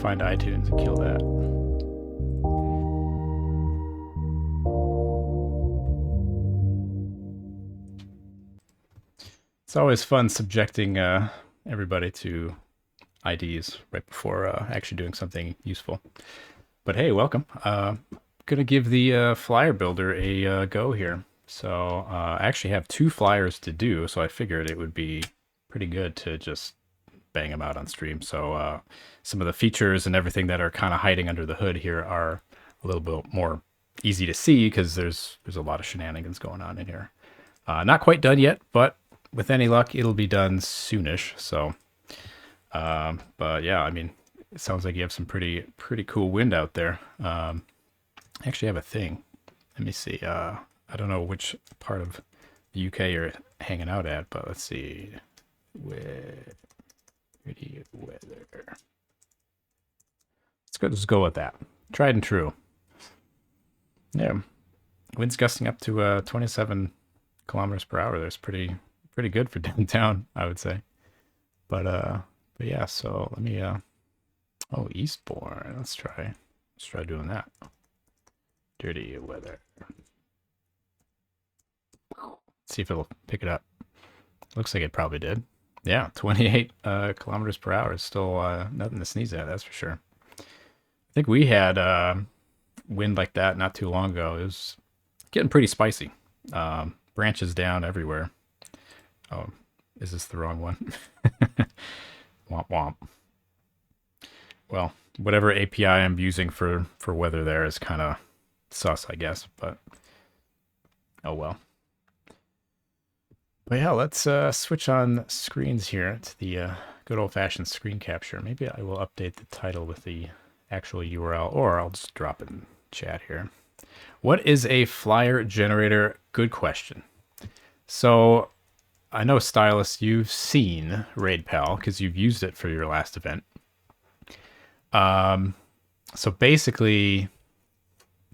find iTunes and kill that. It's always fun subjecting everybody to IDs right before actually doing something useful. But hey, welcome. Gonna give the flyer builder a go here. So I actually have 2 flyers to do, so I figured it would be pretty good to just bang them out on stream. So some of the features and everything that are kind of hiding under the hood here are a little bit more easy to see because there's a lot of shenanigans going on in here. Not quite done yet, but with any luck, it'll be done soonish. So, but yeah, I mean, it sounds like you have some pretty cool wind out there. I actually have a thing. Let me see. I don't know which part of the UK you're hanging out at, but let's see. Pretty weather. Let's go with that. Tried and true. Yeah, winds gusting up to 27 kilometers per hour. That's pretty good for downtown, I would say. But yeah. So let me. Oh, Eastbourne. Let's try doing that. Dirty weather. See if it'll pick it up. Looks like it probably did. Yeah, 28 kilometers per hour is still nothing to sneeze at, that's for sure. I think we had wind like that not too long ago. It was getting pretty spicy. Branches down everywhere. Oh, is this the wrong one? Womp womp. Well, whatever API I'm using for weather there is kind of sus, I guess, but oh well. But yeah, let's switch on screens here to the good old-fashioned screen capture. Maybe I will update the title with the actual URL, or I'll just drop it in chat here. What is a flyer generator? Good question. So I know, Stylus, you've seen RaidPal because you've used it for your last event. So basically,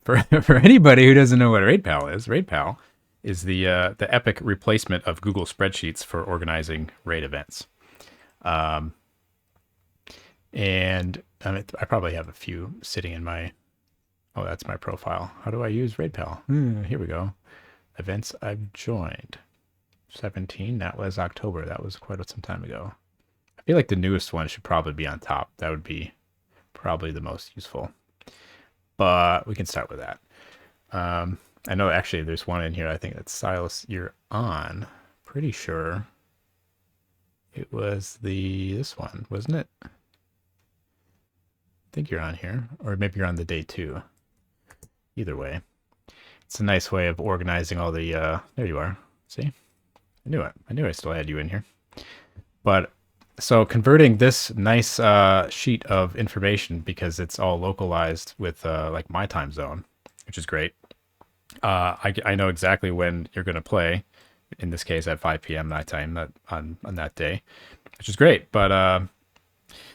for anybody who doesn't know what RaidPal is the epic replacement of Google Spreadsheets for organizing raid events. And I probably have a few sitting in my, oh, that's my profile. How do I use RaidPal? Here we go. Events I've joined. 17, that was October. That was quite some time ago. I feel like the newest one should probably be on top. That would be probably the most useful. But we can start with that. I know actually there's one in here. I think that's Silas you're on. Pretty sure it was this one, wasn't it? I think you're on here, or maybe you're on the day 2. Either way, it's a nice way of organizing all the. There you are. See, I knew it. I knew I still had you in here. But so converting this nice sheet of information, because it's all localized with like my time zone, which is great. I know exactly when you're going to play, in this case at 5 p.m. nighttime on that day, which is great. But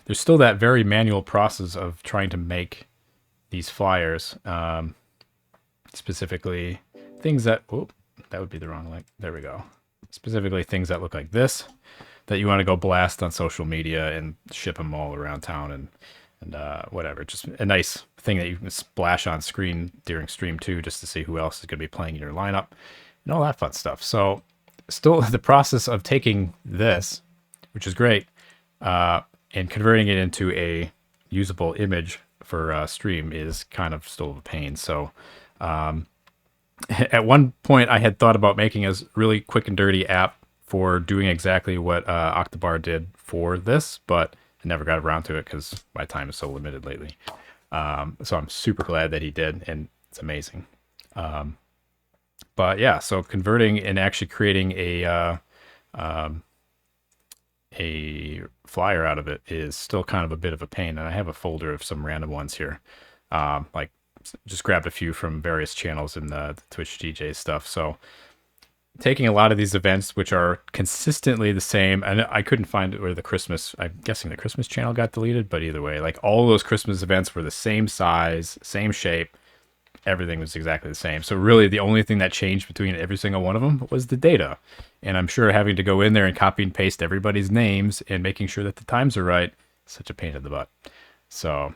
there's still that very manual process of trying to make these flyers, specifically things that, oh, that would be the wrong link. There we go. Specifically things that look like this, that you want to go blast on social media and ship them all around town and whatever. Just a nice thing that you can splash on screen during stream too, just to see who else is going to be playing in your lineup and all that fun stuff. So still the process of taking this, which is great, and converting it into a usable image for stream is kind of still a pain. So at one point I had thought about making a really quick and dirty app for doing exactly what Octobar did for this, but I never got around to it because my time is so limited lately. So I'm super glad that he did, and it's amazing. But yeah, so converting and actually creating a flyer out of it is still kind of a bit of a pain. And I have a folder of some random ones here. Like just grabbed a few from various channels in the Twitch DJ stuff. So taking a lot of these events, which are consistently the same, and I couldn't find where I'm guessing the Christmas channel got deleted, but either way, like all those Christmas events were the same size, same shape, everything was exactly the same. So really the only thing that changed between every single one of them was the data. And I'm sure having to go in there and copy and paste everybody's names and making sure that the times are right, such a pain in the butt. So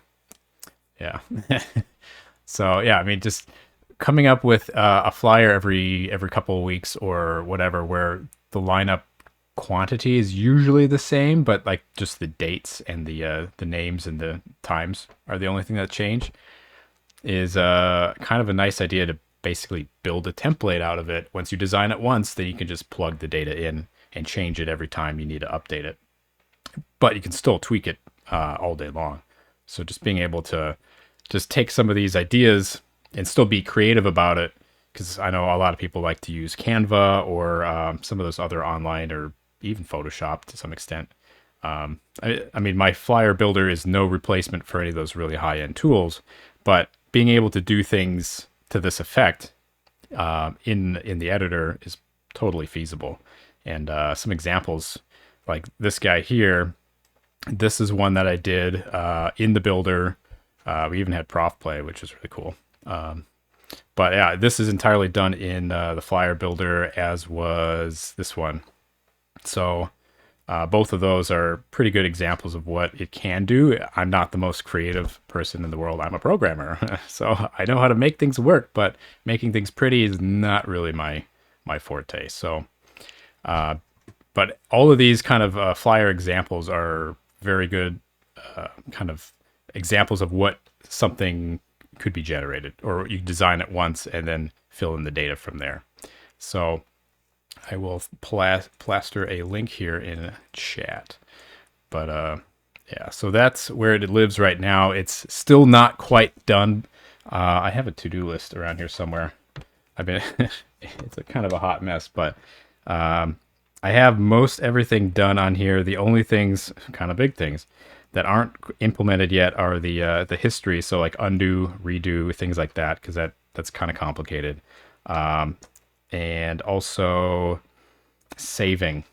yeah. So yeah, I mean, just coming up with a flyer every couple of weeks or whatever, where the lineup quantity is usually the same, but like just the dates and the names and the times are the only thing that change, is kind of a nice idea to basically build a template out of it. Once you design it once, then you can just plug the data in and change it every time you need to update it. But you can still tweak it all day long. So just being able to just take some of these ideas and still be creative about it, because I know a lot of people like to use Canva or some of those other online, or even Photoshop to some extent. I mean, my flyer builder is no replacement for any of those really high-end tools, but being able to do things to this effect in the editor is totally feasible. And some examples, like this guy here, this is one that I did in the builder. We even had prof play, which is really cool. But yeah, this is entirely done in the flyer builder, as was this one. So both of those are pretty good examples of what it can do. I'm not the most creative person in the world. I'm a programmer, so I know how to make things work, but making things pretty is not really my forte. So, but all of these kind of flyer examples are very good kind of examples of what something could be generated, or you design it once and then fill in the data from there. So I will plaster a link here in chat. But yeah, so that's where it lives right now. It's still not quite done. I have a to-do list around here somewhere. I've been it's a kind of a hot mess, but I have most everything done on here. The only things, kind of big things, that aren't implemented yet are the history. So like undo, redo, things like that, because that's kind of complicated. And also saving.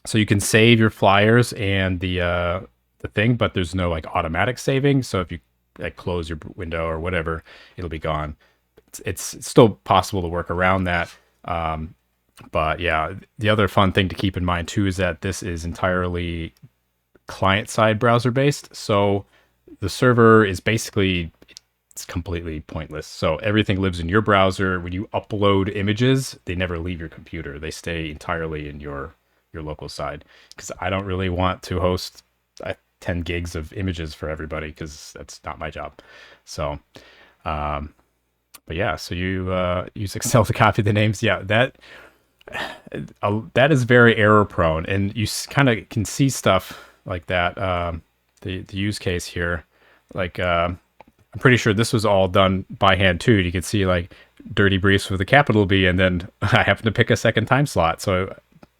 So you can save your flyers and the thing, but there's no like automatic saving. So if you like close your window or whatever, it'll be gone. It's still possible to work around that. But yeah, the other fun thing to keep in mind too is that this is entirely client-side browser-based. So the server is basically, it's completely pointless. So everything lives in your browser. When you upload images, they never leave your computer. They stay entirely in your local side, because I don't really want to host 10 gigs of images for everybody, because that's not my job. So, but yeah, so you use Excel to copy the names. Yeah, that is very error prone, and you kind of can see stuff like that. The use case here, like I'm pretty sure this was all done by hand too. You can see like dirty briefs with a capital B, and then I happened to pick a second time slot, so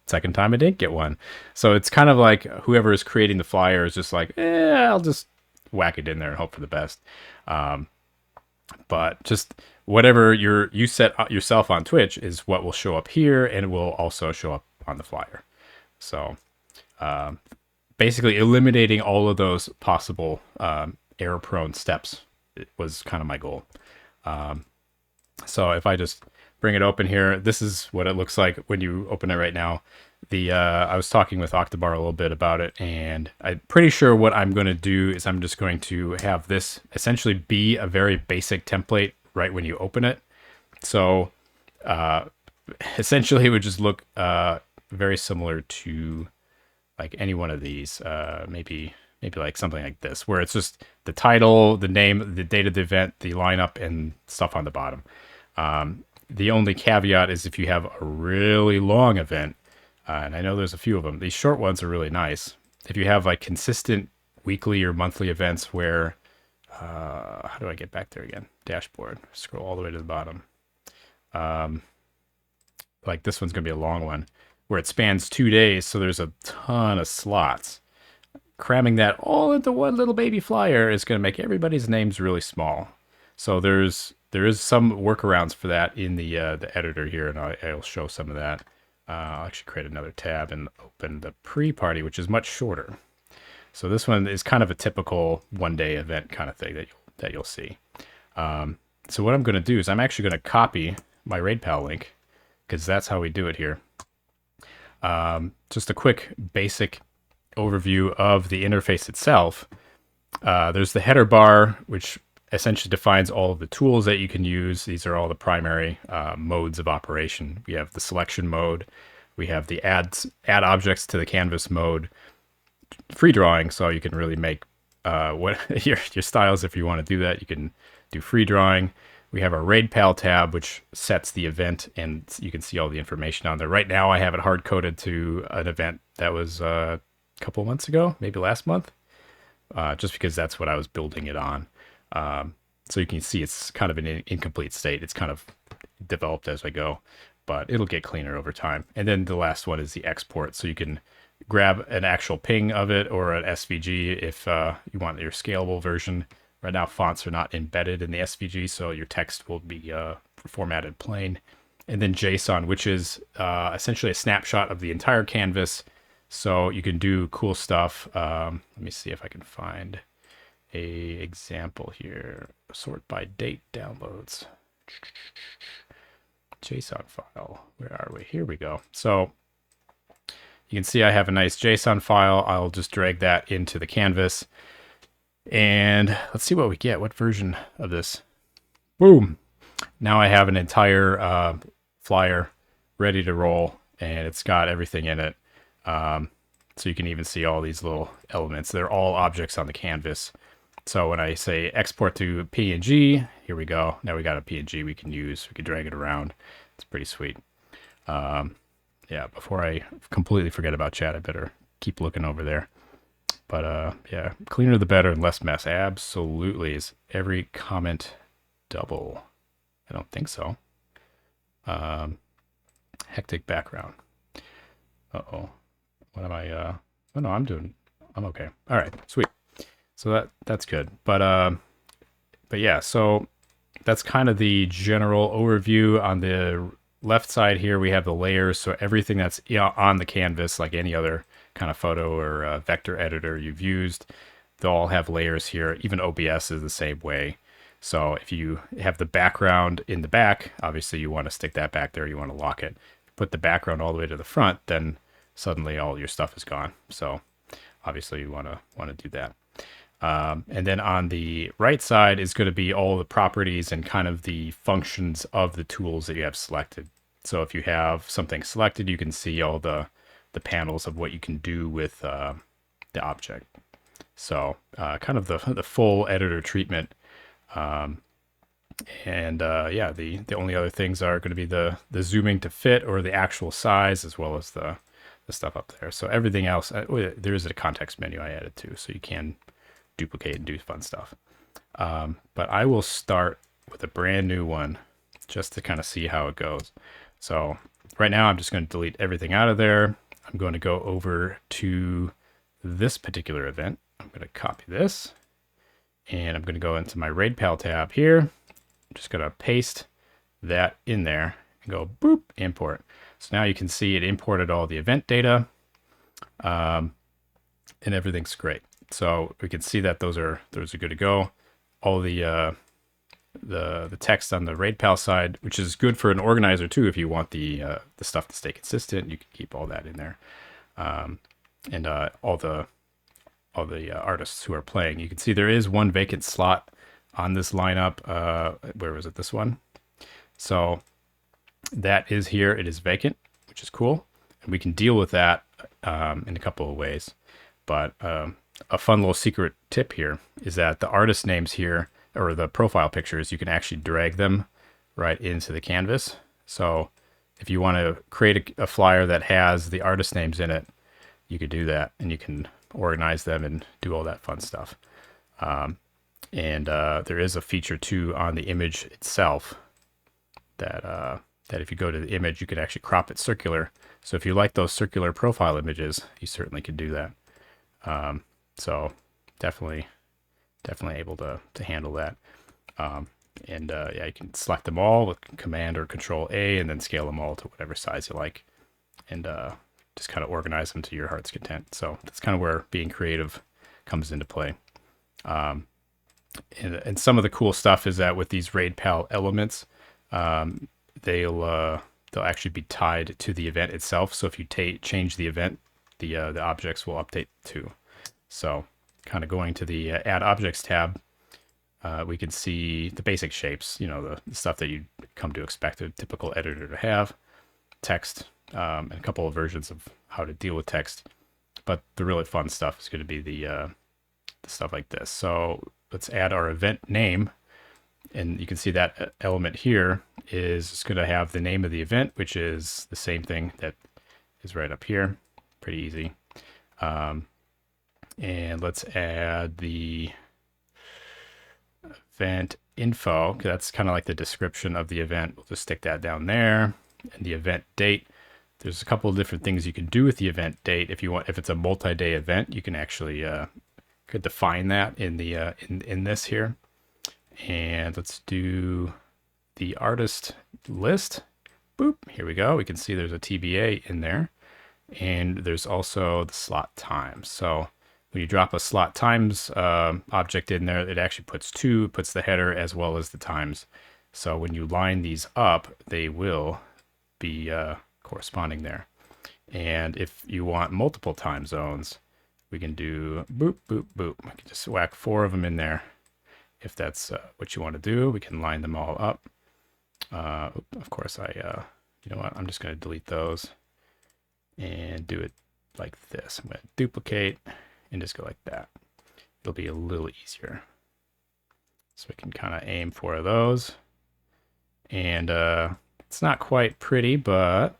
second time I didn't get one. So it's kind of like whoever is creating the flyer is just like, I'll just whack it in there and hope for the best. But just whatever you set yourself on Twitch is what will show up here, and it will also show up on the flyer. So basically eliminating all of those possible error-prone steps was kind of my goal. So if I just bring it open here, this is what it looks like when you open it right now. I was talking with Octobar a little bit about it, and I'm pretty sure what I'm going to do is I'm just going to have this essentially be a very basic template right when you open it. So essentially it would just look very similar to like any one of these, maybe like something like this, where it's just the title, the name, the date of the event, the lineup, and stuff on the bottom. The only caveat is if you have a really long event, and I know there's a few of them. These short ones are really nice. If you have like consistent weekly or monthly events where, how do I get back there again? Dashboard, scroll all the way to the bottom. Like this one's going to be a long one where it spans 2 days. So there's a ton of slots. Cramming that all into one little baby flyer is going to make everybody's names really small. So there is some workarounds for that in the editor here, and I'll show some of that. I'll actually create another tab and open the pre-party, which is much shorter. So this one is kind of a typical one-day event kind of thing that you'll see. So what I'm going to do is I'm actually going to copy my RaidPal link, because that's how we do it here. Just a quick basic overview of the interface itself. There's the header bar, which essentially defines all of the tools that you can use. These are all the primary modes of operation. We have the selection mode. We have the add objects to the canvas mode. Free drawing, so you can really make what your styles if you want to do that. You can do free drawing. We have our raid pal tab, which sets the event, and you can see all the information on there. Right now, I have it hard coded to an event that was a couple months ago, maybe last month, just because that's what I was building it on. So you can see it's kind of an incomplete state. It's kind of developed as I go, but it'll get cleaner over time. And then the last one is the export, so you can grab an actual ping of it or an SVG if you want your scalable version. Right now, fonts are not embedded in the SVG, so your text will be formatted plain. And then JSON, which is essentially a snapshot of the entire canvas. So you can do cool stuff. Let me see if I can find a example here. Sort by date downloads. JSON file. Where are we? Here we go. So you can see I have a nice JSON file. I'll just drag that into the canvas. And let's see what we get. What version of this? Boom. Now I have an entire flyer ready to roll, and it's got everything in it. So you can even see all these little elements. They're all objects on the canvas. So when I say export to PNG, here we go. Now we got a PNG we can use. We can drag it around. It's pretty sweet. Yeah, before I completely forget about chat, I better keep looking over there. But yeah, cleaner the better and less mess. Absolutely. Is every comment double? I don't think so. Hectic background. Uh-oh. What am I? Oh no, I'm okay. All right, sweet. So that's good. But yeah, so that's kind of the general overview. On the left side here, we have the layers. So everything that's on the canvas, like any other kind of photo or vector editor you've used, they'll all have layers here. Even OBS is the same way. So if you have the background in the back, obviously you want to stick that back there. You want to lock it. Put the background all the way to the front, then suddenly all your stuff is gone. So obviously you want to do that. And then on the right side is going to be all the properties and kind of the functions of the tools that you have selected. So if you have something selected, you can see all the panels of what you can do with the object. So kind of the full editor treatment. Yeah, the only other things are going to be the zooming to fit or the actual size, as well as the stuff up there. So everything else, there is a context menu I added too, so you can duplicate and do fun stuff. But I will start with a brand new one just to kind of see how it goes. So right now I'm just going to delete everything out of there. I'm going to go over to this particular event. I'm going to copy this, and I'm going to go into my raid pal tab here. I'm just going to paste that in there and go boop, import. So now you can see it imported all the event data, and everything's great. So we can see that those are good to go. All the text on the raid pal side, which is good for an organizer too. If you want the stuff to stay consistent, you can keep all that in there, and all the artists who are playing. You can see there is one vacant slot on this lineup. Where was it? This one. So that is here. It is vacant, which is cool, and we can deal with that in a couple of ways. But a fun little secret tip here is that the artist names here, or the profile pictures, you can actually drag them right into the canvas. So if you want to create a flyer that has the artist names in it, you could do that, and you can organize them and do all that fun stuff. There is a feature too on the image itself that if you go to the image, you can actually crop it circular. So if you like those circular profile images, you certainly could do that. So definitely able to handle that. Yeah, you can select them all with Command or Control A, and then scale them all to whatever size you like, and just kind of organize them to your heart's content. So that's kind of where being creative comes into play. And some of the cool stuff is that with these raid pal elements, they'll actually be tied to the event itself. So if you change the event, the objects will update too. So kind of going to the Add Objects tab, we can see the basic shapes, you know, the stuff that you'd come to expect a typical editor to have, text, and a couple of versions of how to deal with text. But the really fun stuff is going to be the stuff like this. So let's add our event name. And you can see that element here is going to have the name of the event, which is the same thing that is right up here. Pretty easy. And let's add the event info. That's kind of like the description of the event. We'll just stick that down there. And the event date. There's a couple of different things you can do with the event date. If you want, if it's a multi-day event, you can actually could define that in the in this here. And let's do the artist list. Boop. Here we go. We can see there's a TBA in there, and there's also the slot time. So when you drop a slot times object in there, it actually puts two, puts the header as well as the times. So when you line these up, they will be corresponding there. And if you want multiple time zones, we can do boop, boop, boop. We can just whack 4 of them in there. If that's what you want to do, we can line them all up. Of course, you know what, I'm just going to delete those and do it like this. I'm going to duplicate and just go like that. It'll be a little easier. So we can kind of aim for those. And it's not quite pretty, but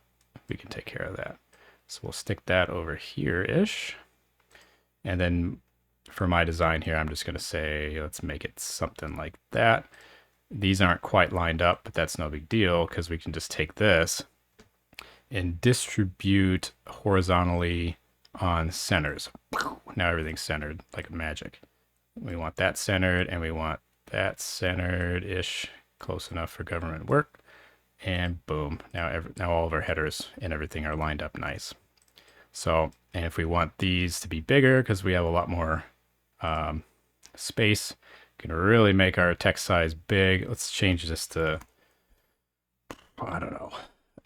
we can take care of that. So we'll stick that over here-ish. And then for my design here, I'm just going to say, let's make it something like that. These aren't quite lined up, but that's no big deal because we can just take this and distribute horizontally on centers. Now everything's centered like magic. We want that centered and we want that centered-ish, close enough for government work. And boom, now all of our headers and everything are lined up nice. So, and if we want these to be bigger because we have a lot more space, can really make our text size big. Let's change this to, I don't know.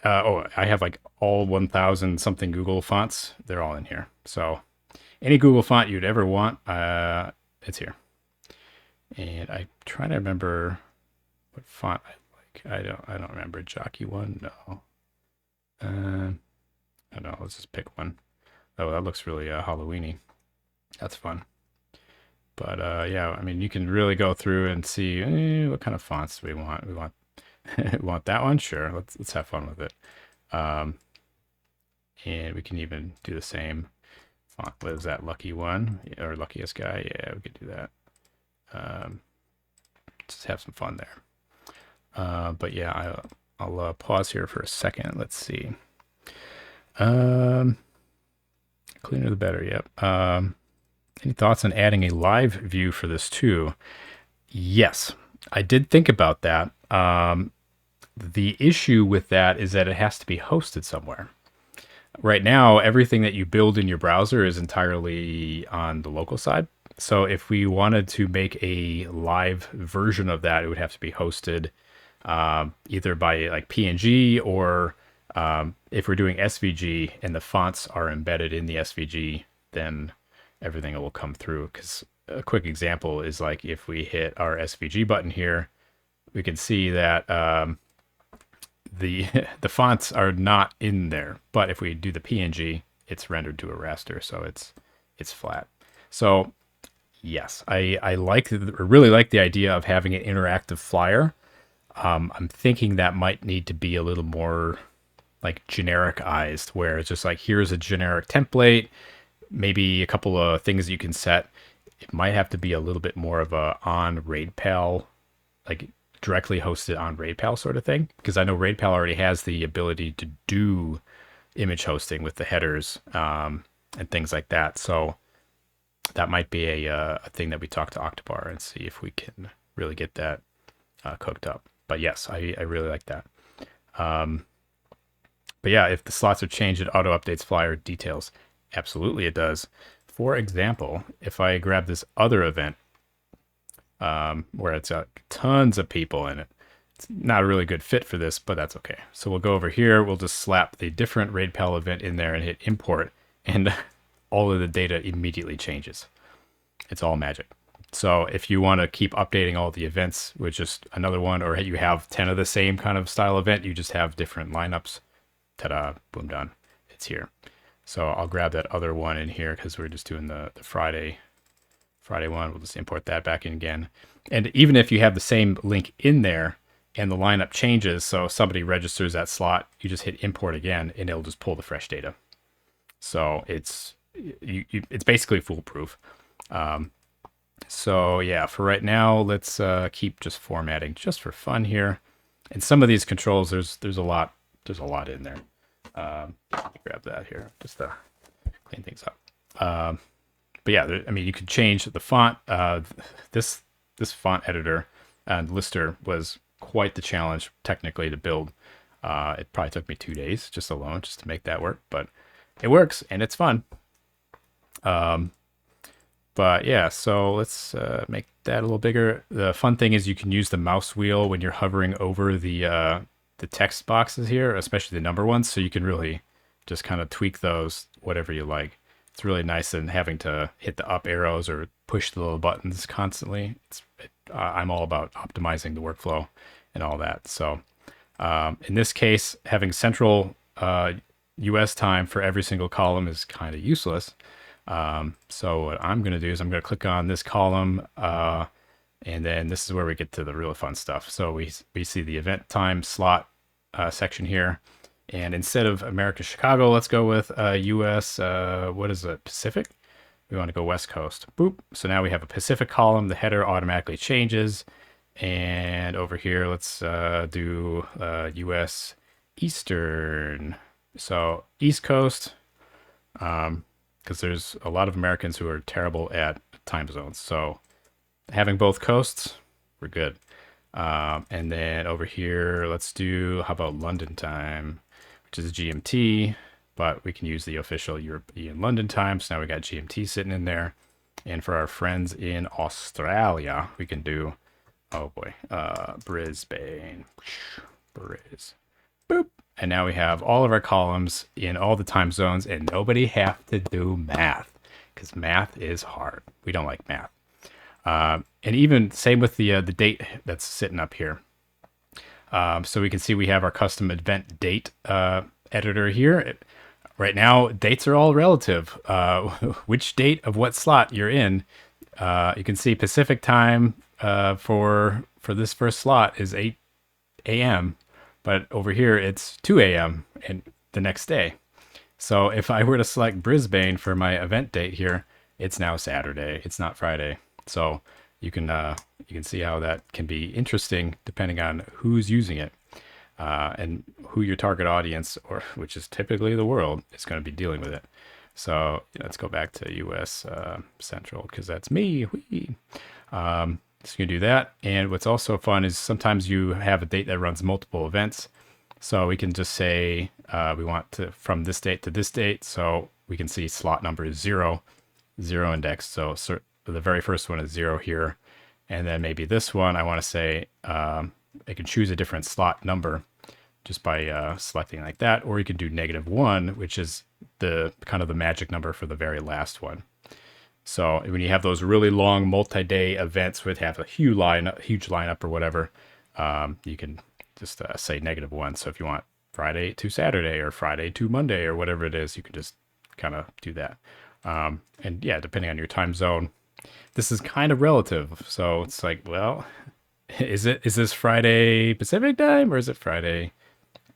I have like all 1,000 something Google fonts. They're all in here. So any Google font you'd ever want, it's here. And I'm trying to remember what font I like. I don't remember. Jockey one, no. I don't know. Let's just pick one. Oh, that looks really Halloweeny. That's fun. But yeah, I mean, you can really go through and see what kind of fonts we want. We want want that one, sure. Let's have fun with it. And we can even do the same font. What is that, lucky one or luckiest guy? Yeah, we could do that. Just have some fun there. But yeah, I'll pause here for a second. Let's see. Cleaner the better. Yep. Any thoughts on adding a live view for this too? Yes, I did think about that. The issue with that is that it has to be hosted somewhere. Right now, everything that you build in your browser is entirely on the local side. So if we wanted to make a live version of that, it would have to be hosted either by like PNG or if we're doing SVG and the fonts are embedded in the SVG, then everything will come through. Because a quick example is like if we hit our SVG button here, we can see that the fonts are not in there. But if we do the PNG, it's rendered to a raster, so it's flat. So yes, I really like the idea of having an interactive flyer. I'm thinking that might need to be a little more like genericized, where it's just like, here's a generic template, maybe a couple of things you can set. It might have to be a little bit more of a on RaidPal, like directly hosted on RaidPal sort of thing, because I know RaidPal already has the ability to do image hosting with the headers and things like that. So that might be a thing that we talk to Octobar and see if we can really get that cooked up. But yes, I really like that. But yeah, if the slots are changed, it auto updates flyer details. Absolutely it does. For example, if I grab this other event where it's got tons of people in it, it's not a really good fit for this, but that's okay. So we'll go over here, we'll just slap the different RaidPal event in there and hit import, and all of the data immediately changes. It's all magic. So if you want to keep updating all the events with just another one, or you have 10 of the same kind of style event, you just have different lineups. Ta-da, boom, done. It's here. So I'll grab that other one in here because we're just doing the Friday one. We'll just import that back in again. And even if you have the same link in there and the lineup changes, so somebody registers that slot, you just hit import again and it'll just pull the fresh data. So it's basically foolproof. So yeah, for right now, let's keep just formatting just for fun here. And some of these controls, there's a lot in there. Grab that here just to clean things up. But yeah, I mean, you could change the font. This font editor and lister was quite the challenge technically to build. It probably took me 2 days just to make that work, but it works and it's fun. But yeah, so let's make that a little bigger. The fun thing is you can use the mouse wheel when you're hovering over the text boxes here, especially the number ones, so you can really just kind of tweak those whatever you like. It's really nice than having to hit the up arrows or push the little buttons constantly. I'm all about optimizing the workflow and all that. So in this case, having central US time for every single column is kind of useless. So what I'm going to do is I'm going to click on this column, and then this is where we get to the really fun stuff. So we see the event time slot section here. And instead of America, Chicago, let's go with US, what is it, Pacific? We want to go West Coast. Boop. So now we have a Pacific column. The header automatically changes. And over here, let's do US Eastern. So East Coast, because there's a lot of Americans who are terrible at time zones. So having both coasts, we're good. And then over here, let's do, how about London time, which is GMT, but we can use the official European London time. So now we got GMT sitting in there. And for our friends in Australia, we can do, oh boy, Brisbane, boop. And now we have all of our columns in all the time zones, and nobody have to do math because math is hard. We don't like math. And even same with the date that's sitting up here. So we can see we have our custom event date editor here. Right now, dates are all relative. Which date of what slot you're in. You can see Pacific time for this first slot is 8 a.m. But over here, it's 2 a.m. and the next day. So if I were to select Brisbane for my event date here, it's now Saturday. It's not Friday. So you can see how that can be interesting depending on who's using it and who your target audience, or which is typically the world, is going to be dealing with it. So let's go back to US Central because that's me. So you can do that. And what's also fun is sometimes you have a date that runs multiple events. So we can just say we want to from this date to this date. So we can see slot number is 0 index. So the very first one is 0 here. And then maybe this one, I want to say I can choose a different slot number just by selecting like that. Or you can do -1, which is the kind of the magic number for the very last one. So when you have those really long multi-day events with have a huge lineup or whatever, you can just say -1. So if you want Friday to Saturday or Friday to Monday or whatever it is, you can just kind of do that. And yeah, depending on your time zone, this is kind of relative. So it's like, well, is this Friday Pacific time or is it Friday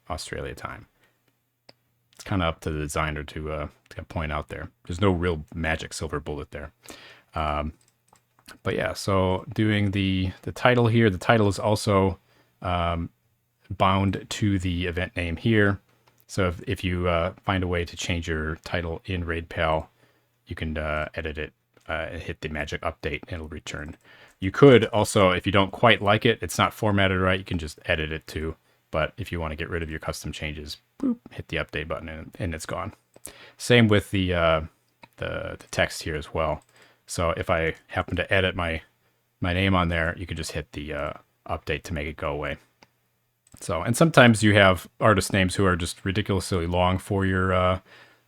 Australia time? It's kind of up to the designer to point out there. There's no real magic silver bullet there. But yeah, so doing the title here, the title is also bound to the event name here. So if you find a way to change your title in RaidPal, you can edit it and hit the magic update and it'll return. You could also, if you don't quite like it, it's not formatted right, you can just edit it too. But if you want to get rid of your custom changes, boop, hit the update button and it's gone. Same with the text here as well. So if I happen to edit my name on there, you can just hit the update to make it go away. So, and sometimes you have artist names who are just ridiculously long for your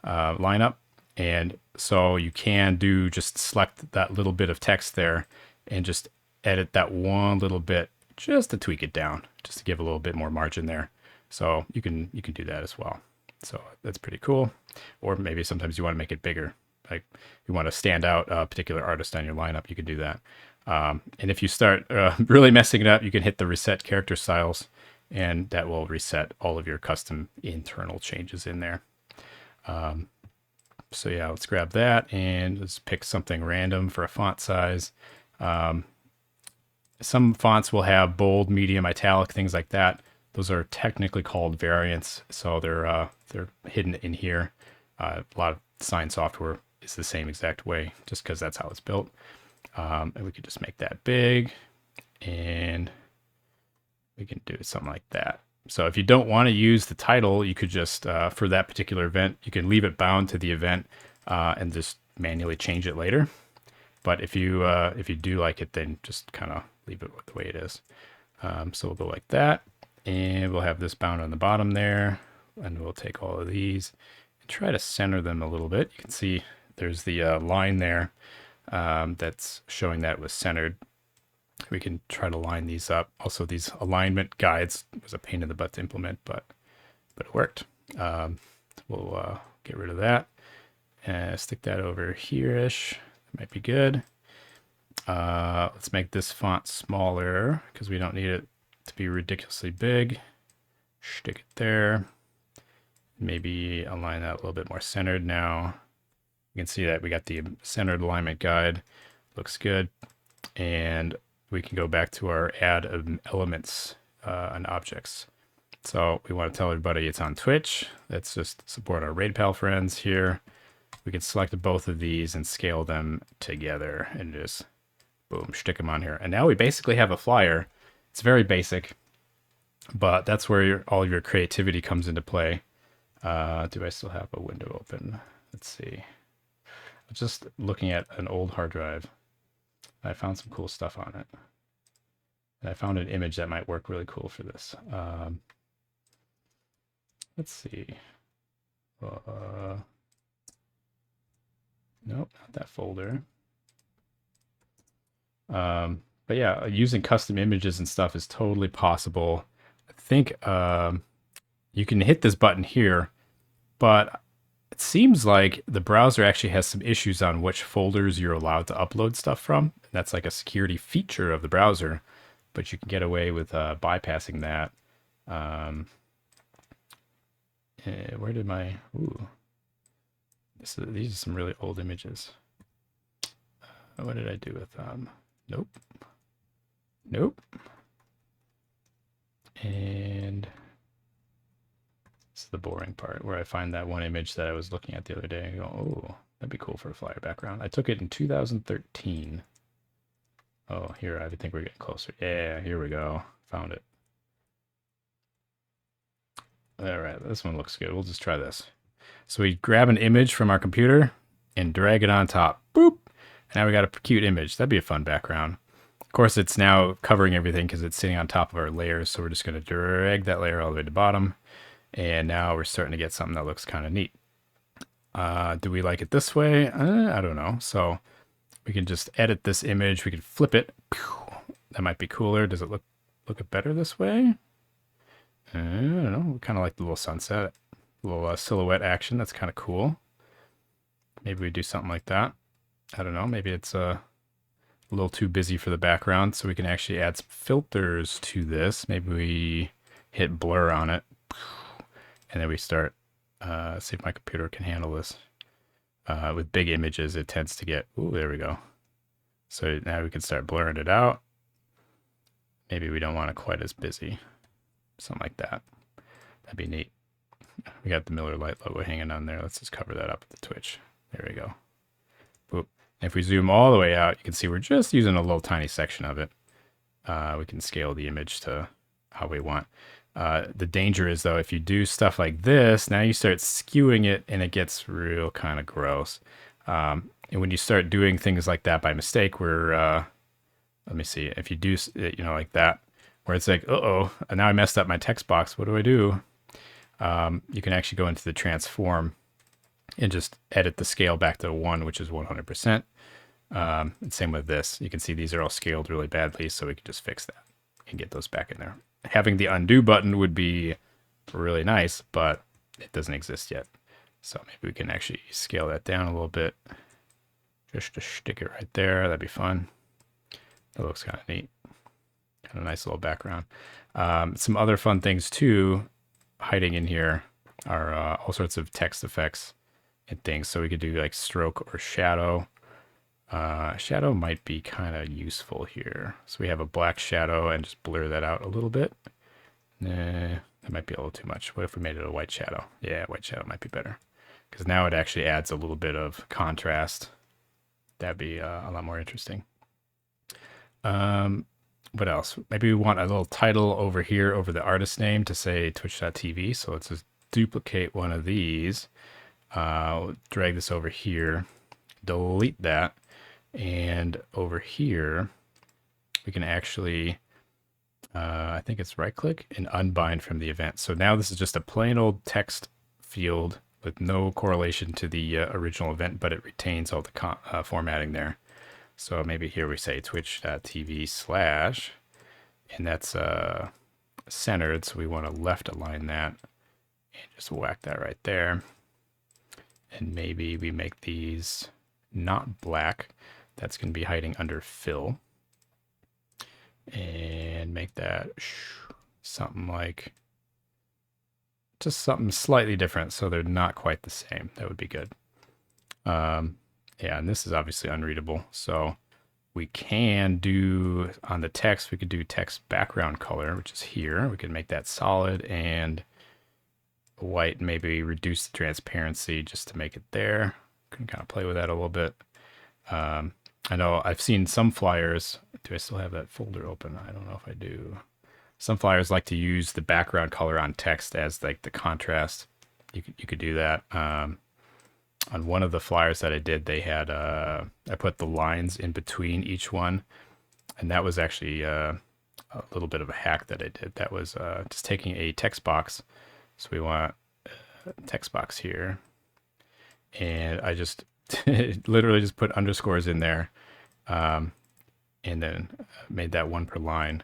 lineup. And so you can do just select that little bit of text there and just edit that one little bit just to tweak it down, just to give a little bit more margin there. So you can do that as well. So that's pretty cool. Or maybe sometimes you want to make it bigger. Like you want to stand out a particular artist on your lineup, you can do that. And if you start really messing it up, you can hit the reset character styles, and that will reset all of your custom internal changes in there. So yeah, let's grab that and let's pick something random for a font size. Some fonts will have bold, medium, italic, things like that. Those are technically called variants, so they're hidden in here. A lot of sign software is the same exact way, just because that's how it's built. And we could just make that big, and we can do something like that. So if you don't want to use the title, you could just, for that particular event, you can leave it bound to the event and just manually change it later. But if you do like it, then just kind of leave it the way it is. So we'll go like that, and we'll have this bound on the bottom there, and we'll take all of these and try to center them a little bit. You can see there's the line there that's showing that it was centered. We can try to line these up. Also, these alignment guides was a pain in the butt to implement, but it worked. We'll get rid of that and stick that over here-ish. That might be good. Let's make this font smaller because we don't need it to be ridiculously big. Stick it there. Maybe align that a little bit more centered now. You can see that we got the centered alignment guide. Looks good. And we can go back to our add elements and objects. So we want to tell everybody it's on Twitch. Let's just support our RaidPal friends here. We can select both of these and scale them together and just boom, stick them on here. And now we basically have a flyer. It's very basic, but that's where all of your creativity comes into play. Do I still have a window open? Let's see. I'm just looking at an old hard drive. I found some cool stuff on it. And I found an image that might work really cool for this. Let's see. Nope, not that folder. But yeah, using custom images and stuff is totally possible. I think you can hit this button here, but it seems like the browser actually has some issues on which folders you're allowed to upload stuff from. That's like a security feature of the browser, but you can get away with bypassing that. Where did my... Ooh. These are some really old images. What did I do with them? Nope. Nope. And this is the boring part where I find that one image that I was looking at the other day and go, oh, that'd be cool for a flyer background. I took it in 2013. Oh, here, I think we're getting closer. Yeah, here we go. Found it. All right, this one looks good. We'll just try this. So we grab an image from our computer and drag it on top. Boop. And now we got a cute image. That'd be a fun background. Of course, it's now covering everything because it's sitting on top of our layers. So we're just going to drag that layer all the way to the bottom. And now we're starting to get something that looks kind of neat. Do we like it this way? I don't know. So we can just edit this image. We can flip it. That might be cooler. Does it look better this way? I don't know. We kind of like the little sunset, little silhouette action. That's kind of cool. Maybe we do something like that. I don't know. Maybe it's a little too busy for the background, so we can actually add some filters to this. Maybe we hit blur on it, and then we start. See if my computer can handle this. With big images, it tends to get. Ooh, there we go. So now we can start blurring it out. Maybe we don't want it quite as busy. Something like that. That'd be neat. We got the Miller Lite logo hanging on there. Let's just cover that up with the Twitch. There we go. Boop. If we zoom all the way out, you can see we're just using a little tiny section of it. We can scale the image to how we want. The danger is, though, if you do stuff like this, now you start skewing it and it gets real kind of gross. And when you start doing things like that by mistake, where, let me see, if you do, like that, where it's like, uh-oh, now I messed up my text box. What do I do? You can actually go into the transform and just edit the scale back to 1, which is 100%. And same with this. You can see these are all scaled really badly, so we can just fix that and get those back in there. Having the undo button would be really nice, but it doesn't exist yet. So maybe we can actually scale that down a little bit. Just to stick it right there. That'd be fun. That looks kind of neat. Kind of nice little background. Some other fun things too, hiding in here are all sorts of text effects and things. So we could do like stroke or shadow. Shadow might be kind of useful here. So we have a black shadow and just blur that out a little bit. Nah, that might be a little too much. What if we made it a white shadow? Yeah, white shadow might be better. Because now it actually adds a little bit of contrast. That'd be a lot more interesting. What else? Maybe we want a little title over here over the artist name to say twitch.tv. So let's just duplicate one of these. Drag this over here. Delete that. And over here, we can actually, I think it's right click and unbind from the event. So now this is just a plain old text field with no correlation to the original event, but it retains all the formatting there. So maybe here we say twitch.tv/, and that's centered. So we want to left align that and just whack that right there. And maybe we make these not black. That's going to be hiding under fill. And make that something like, just something slightly different so they're not quite the same. That would be good. Yeah, and this is obviously unreadable. So we can do, on the text, we could do text background color, which is here. We can make that solid and white, maybe reduce the transparency just to make it there. Can kind of play with that a little bit. I know I've seen some flyers. Do I still have that folder open? I don't know if I do. Some flyers like to use the background color on text as like the contrast. You could do that. On one of the flyers that I did, they had I put the lines in between each one, and that was actually a little bit of a hack that I did. That was just taking a text box. So we want a text box here, and I just literally just put underscores in there, and then made that one per line.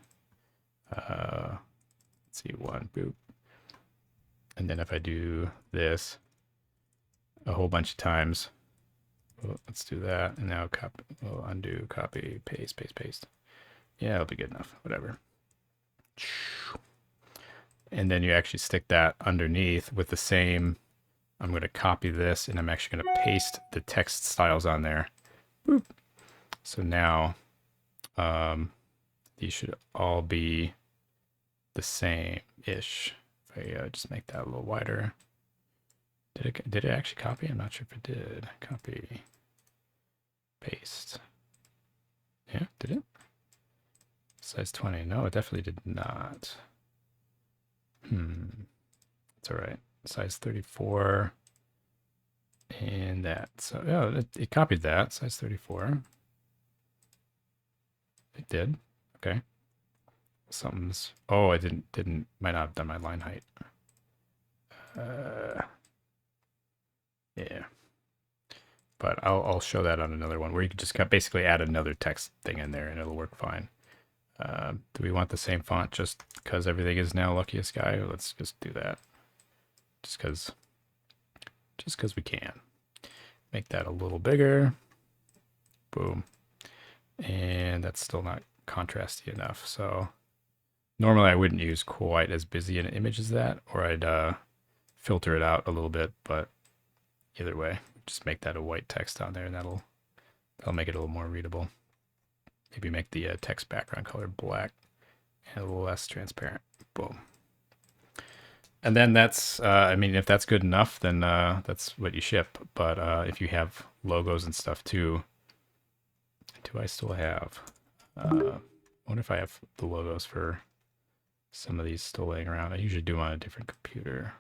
Let's see, one, boop. And then if I do this a whole bunch of times, well, let's do that. And now copy, we'll undo, copy, paste, paste, paste. Yeah, it'll be good enough, whatever. And then you actually stick that underneath with the same. I'm going to copy this and I'm actually going to paste the text styles on there. Boop. So now these should all be the same-ish. If I just make that a little wider. Did it actually copy? I'm not sure if it did. Copy, paste. Yeah, did it? Size 20. No, it definitely did not. It's all right. Size 34. And that. So, yeah, it copied that. Size 34. It did. Okay. Something's. Oh, I didn't. Might not have done my line height. Yeah. But I'll show that on another one where you can just basically add another text thing in there and it'll work fine. Do we want the same font just because everything is now Luckiest Guy? Let's just do that. Just because we can. Make that a little bigger. Boom. And that's still not contrasty enough. So normally I wouldn't use quite as busy an image as that, or I'd filter it out a little bit, but either way, just make that a white text on there and that'll make it a little more readable. Maybe make the text background color black and a little less transparent. Boom. And then that's, I mean, if that's good enough, then that's what you ship. But if you have logos and stuff too, do I still have? I wonder if I have the logos for some of these still laying around. I usually do on a different computer.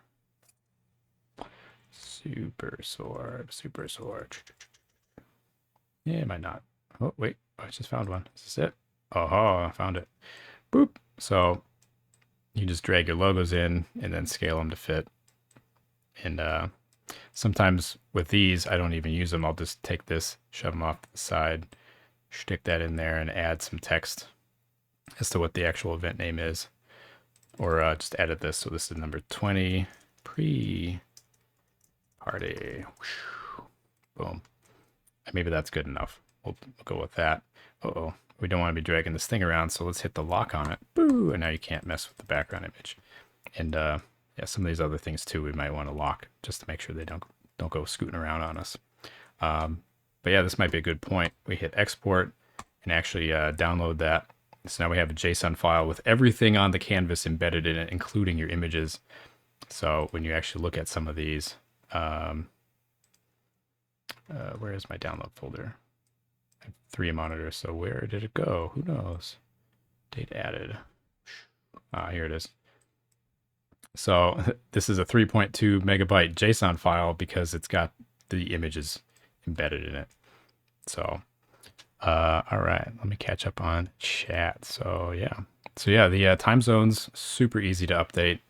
Super sword. Yeah, it might not. Oh, wait. I just found one. Is this it? Oh, I found it. Boop. So you just drag your logos in and then scale them to fit. And Sometimes with these, I don't even use them. I'll just take this, shove them off to the side, stick that in there, and add some text as to what the actual event name is. Or just edit this. So this is number 20, pre-party. Boom. Maybe that's good enough. We'll go with that. Uh-oh. We don't want to be dragging this thing around, so let's hit the lock on it. Boo! And now you can't mess with the background image. And yeah, some of these other things too, we might want to lock just to make sure they don't go scooting around on us. But yeah, this might be a good point. We hit export and actually download that. So now we have a JSON file with everything on the canvas embedded in it, including your images. So when you actually look at some of these, where is my download folder? I have 3 monitors, so where did it go? Who knows? Date added. Here it is. So this is a 3.2 megabyte JSON file because it's got the images embedded in it. So, all right, let me catch up on chat. So yeah, the time zones, super easy to update.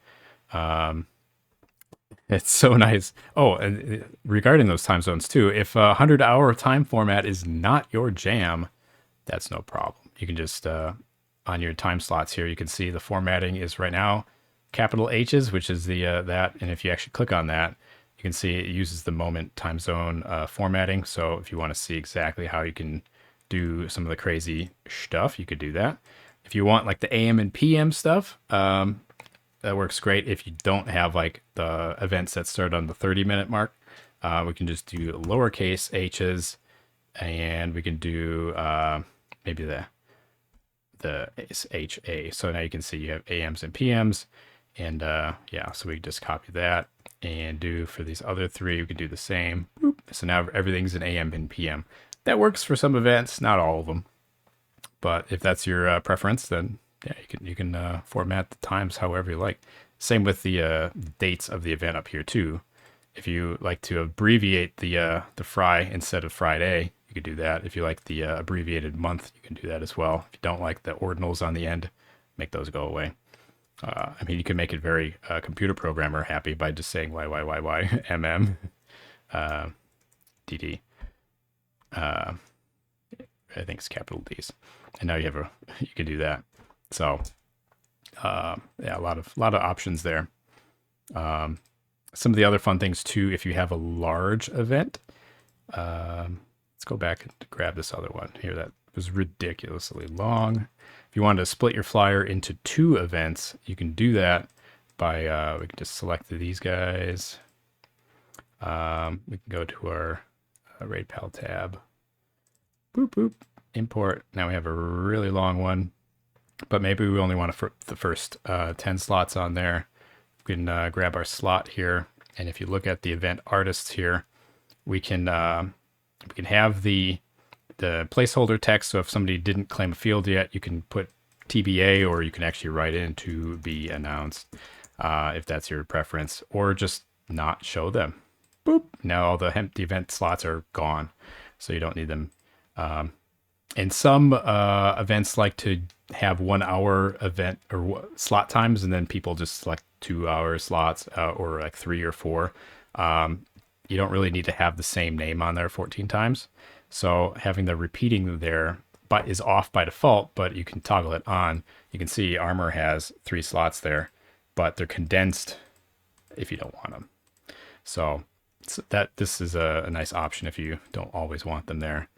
It's so nice. Oh, and regarding those time zones too, if a 100-hour time format is not your jam, that's no problem. You can just, on your time slots here, you can see the formatting is right now capital H's, which is the that. And if you actually click on that, you can see it uses the moment time zone formatting. So if you want to see exactly how you can do some of the crazy stuff, you could do that. If you want like the AM and PM stuff, that works great. If you don't have like the events that start on the 30-minute mark, we can just do lowercase h's, and we can do maybe the HA. So now you can see you have AMs and PMs, and yeah, so we can just copy that and do for these other 3. We can do the same. Boop. So now everything's an AM and PM. That works for some events, not all of them. But if that's your preference, then yeah, you can format the times however you like. Same with the dates of the event up here too. If you like to abbreviate the fry instead of Friday, you could do that. If you like the abbreviated month, you can do that as well. If you don't like the ordinals on the end, make those go away. I mean, you can make it very computer programmer happy by just saying YYYY MM DD. I think it's capital D's, and now you can do that. So yeah, a lot of options there. Some of the other fun things too, if you have a large event, let's go back and grab this other one here that was ridiculously long. If you wanted to split your flyer into 2 events, you can do that by, we can just select these guys. We can go to our RaidPal tab. Boop, boop, import. Now we have a really long one, but maybe we only want the first 10 slots on there. We can grab our slot here, and if you look at the event artists here, we can have the placeholder text. So if somebody didn't claim a field yet, you can put TBA, or you can actually write in to be announced if that's your preference, or just not show them. Boop. Now all the event slots are gone, so you don't need them. And some events like to have 1 hour event or slot times, and then people just select 2 hour slots or like 3 or 4. You don't really need to have the same name on there 14 times. So having the repeating there but is off by default, but you can toggle it on. You can see Armor has 3 slots there, but they're condensed if you don't want them. So that this is a nice option if you don't always want them there.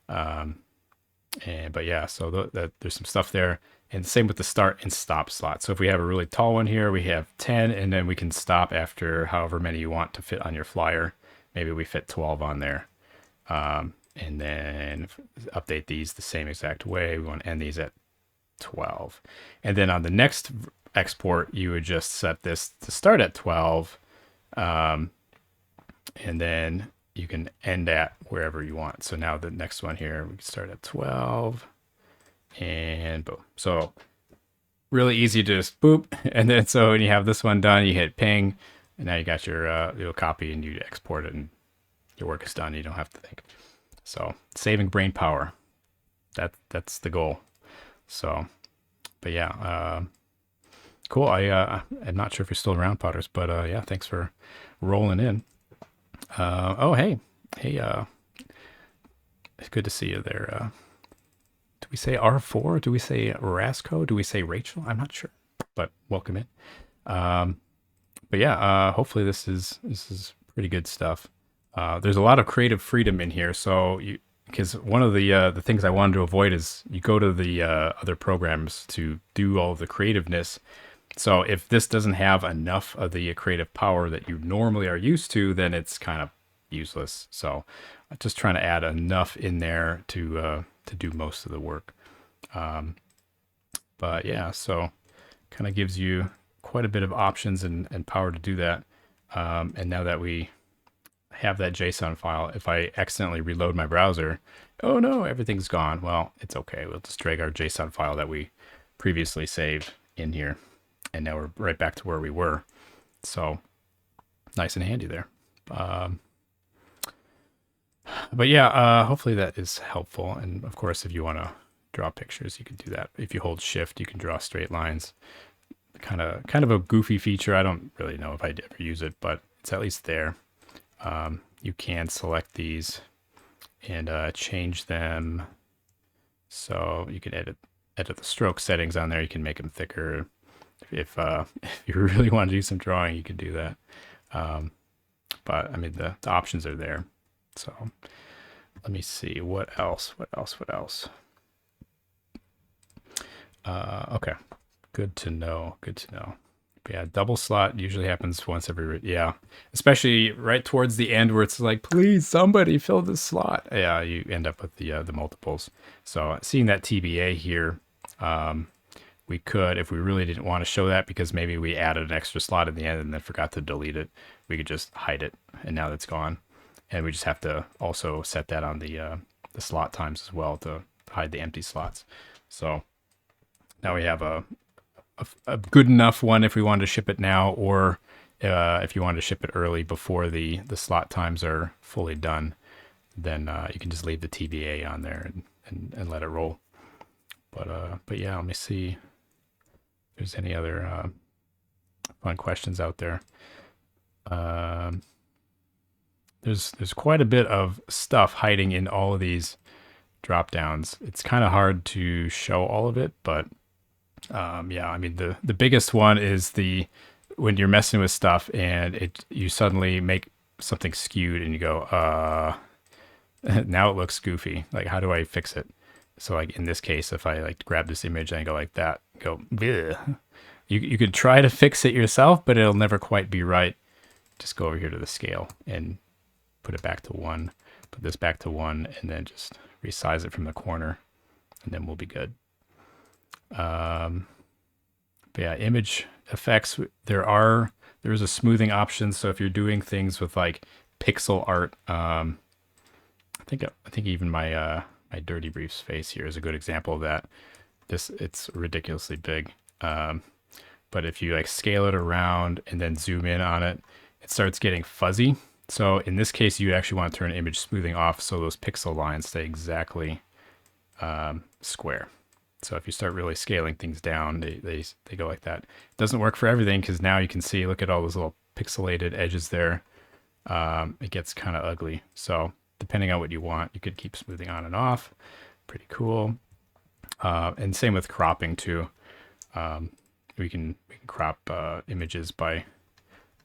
But yeah, so there's some stuff there, and same with the start and stop slot. So if we have a really tall one here, we have 10, and then we can stop after however many you want to fit on your flyer. Maybe we fit 12 on there, and then update these the same exact way. We want to end these at 12, and then on the next export, you would just set this to start at 12, and then you can end at wherever you want. So now the next one here, we can start at 12 and boom. So really easy to just boop. And then, so when you have this one done, you hit ping, and now you got your little copy, and you export it, and your work is done. You don't have to think. So saving brain power, that's the goal. So, but yeah, cool. I'm not sure if you're still around, Potters, but yeah, thanks for rolling in. Oh, hey. Hey, it's good to see you there. Do we say R4? Do we say Rasco? Do we say Rachel? I'm not sure, but welcome in. Um, but yeah, hopefully this is pretty good stuff. There's a lot of creative freedom in here, so you because one of the things I wanted to avoid is you go to the other programs to do all the creativeness. So if this doesn't have enough of the creative power that you normally are used to, then it's kind of useless. So just trying to add enough in there to do most of the work. But yeah, so kind of gives you quite a bit of options and power to do that. And now that we have that JSON file, if I accidentally reload my browser, oh no, everything's gone. Well, it's okay. We'll just drag our JSON file that we previously saved in here. And now we're right back to where we were. So nice and handy there. But yeah, hopefully that is helpful. And of course, if you want to draw pictures, you can do that. If you hold shift, you can draw straight lines. Kind of a goofy feature. I don't really know if I'd ever use it, but it's at least there. You can select these and change them. So you can edit the stroke settings on there. You can make them thicker. If if you really want to do some drawing, you can do that. But I mean, the options are there. So let me see what else. Okay, good to know. But yeah, double slot usually happens once every, yeah, especially right towards the end where it's like, please somebody fill this slot. Yeah, you end up with the multiples. So seeing that TBA here, we could, if we really didn't want to show that because maybe we added an extra slot in the end and then forgot to delete it, we could just hide it, and now that's gone. And we just have to also set that on the slot times as well to hide the empty slots. So now we have a good enough one if we wanted to ship it now, or if you wanted to ship it early before the slot times are fully done, then you can just leave the TBA on there and let it roll. But yeah, let me see if there's any other fun questions out there. There's quite a bit of stuff hiding in all of these drop downs. It's kind of hard to show all of it, but yeah, I mean the biggest one is when you're messing with stuff and you suddenly make something skewed and you go, now it looks goofy. Like, how do I fix it? So like in this case, if I like grab this image and I go like that, go, bleh. You could try to fix it yourself, but it'll never quite be right. Just go over here to the scale and put it back to 1, put this back to 1, and then just resize it from the corner, and then we'll be good. But yeah, image effects, there is a smoothing option. So if you're doing things with like pixel art, I think even my my Dirty Briefs face here is a good example of that. It's ridiculously big. But if you like scale it around and then zoom in on it, it starts getting fuzzy. So in this case, you actually want to turn image smoothing off so those pixel lines stay exactly square. So if you start really scaling things down, they go like that. It doesn't work for everything because now you can see, look at all those little pixelated edges there. It gets kind of ugly. So depending on what you want, you could keep smoothing on and off. Pretty cool. And same with cropping too. We can crop images by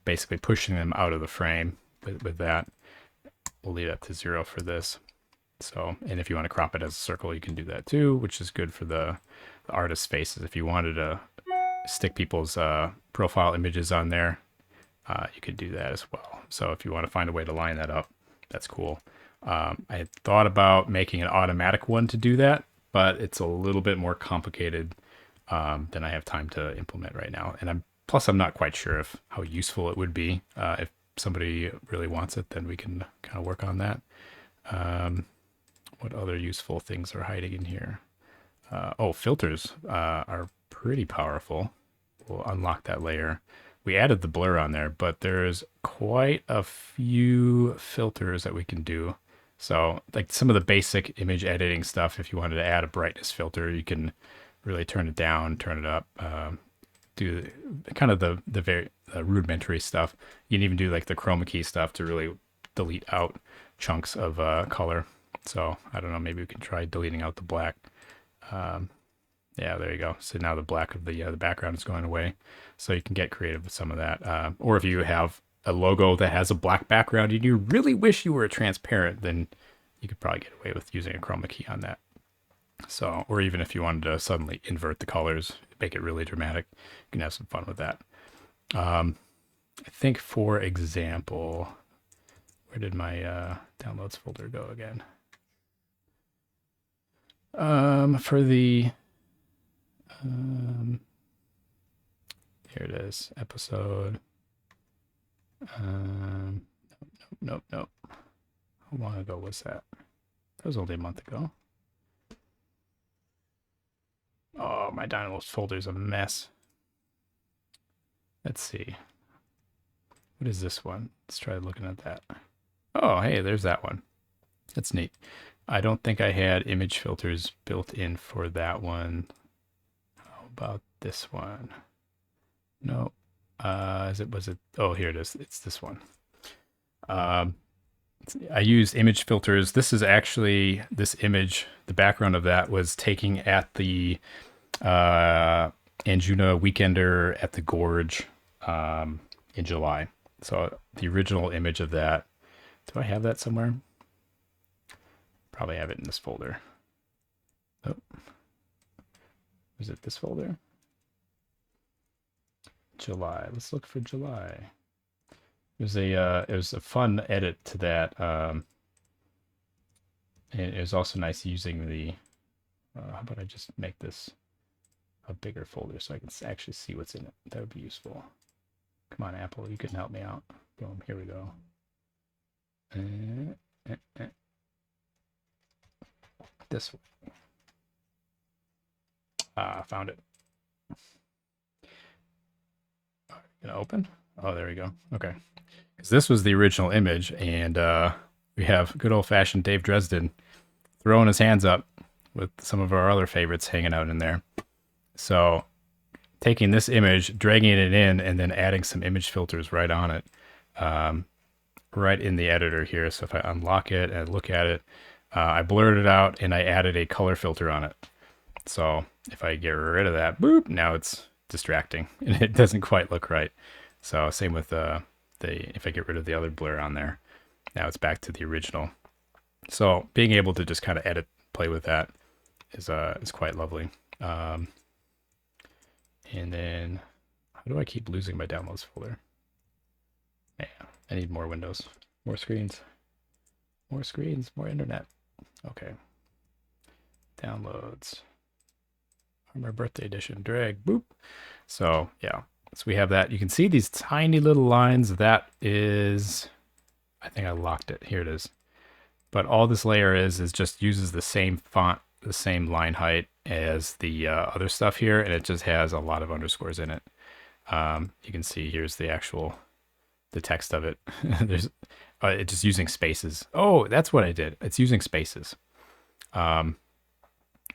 basically pushing them out of the frame with that. We'll leave that to 0 for this. So, and if you want to crop it as a circle, you can do that too, which is good for the artist's faces. If you wanted to stick people's profile images on there, you could do that as well. So if you want to find a way to line that up, that's cool. I had thought about making an automatic one to do that, but it's a little bit more complicated than I have time to implement right now. And I'm not quite sure how useful it would be. If somebody really wants it, then we can kind of work on that. What other useful things are hiding in here? Filters are pretty powerful. We'll unlock that layer. We added the blur on there, but there's quite a few filters that we can do. So like some of the basic image editing stuff, if you wanted to add a brightness filter, you can really turn it down, turn it up, do kind of the very rudimentary stuff. You can even do like the chroma key stuff to really delete out chunks of color. So I don't know, maybe we can try deleting out the black. Yeah, there you go. So now the black of the background is going away. So you can get creative with some of that. Or if you have a logo that has a black background and you really wish you were transparent, then you could probably get away with using a chroma key on that. So, or even if you wanted to suddenly invert the colors, make it really dramatic, you can have some fun with that. I think, for example, where did my downloads folder go again? For the here it is, episode. Nope. How long ago was that? That was only a month ago. Oh, my downloads folder's a mess. Let's see. What is this one? Let's try looking at that. Oh, hey, there's that one. That's neat. I don't think I had image filters built in for that one. How about this one? No. Was it? Oh, here it is. It's this one. I used image filters. This is actually, this image, the background of that was taking at the Anjuna Weekender at the Gorge in July. So the original image of that, do I have that somewhere? Probably have it in this folder. Oh, is it this folder? July. Let's look for July. It was a fun edit to that. And it was also nice using the. How about I just make this a bigger folder so I can actually see what's in it? That would be useful. Come on, Apple, you can help me out. Boom, here we go. This one. Found it. Gonna open? Oh, there we go. Okay. Because this was the original image, and we have good old-fashioned Dave Dresden throwing his hands up with some of our other favorites hanging out in there. So taking this image, dragging it in, and then adding some image filters right on it, right in the editor here. So if I unlock it and look at it, I blurred it out and I added a color filter on it. So if I get rid of that, boop, now it's distracting and it doesn't quite look right. So same with if I get rid of the other blur on there, now it's back to the original. So being able to just kind of edit, play with that is quite lovely. And then how do I keep losing my downloads folder? Yeah, I need more windows, more screens, more internet. Okay. Downloads. Armor Birthday Edition. Drag. Boop. So, yeah. So we have that. You can see these tiny little lines. That is... I think I locked it. Here it is. But all this layer is just uses the same font, the same line height as the other stuff here, and it just has a lot of underscores in it. You can see here's the text of it. There's it's just using spaces. Oh, that's what I did. It's using spaces. And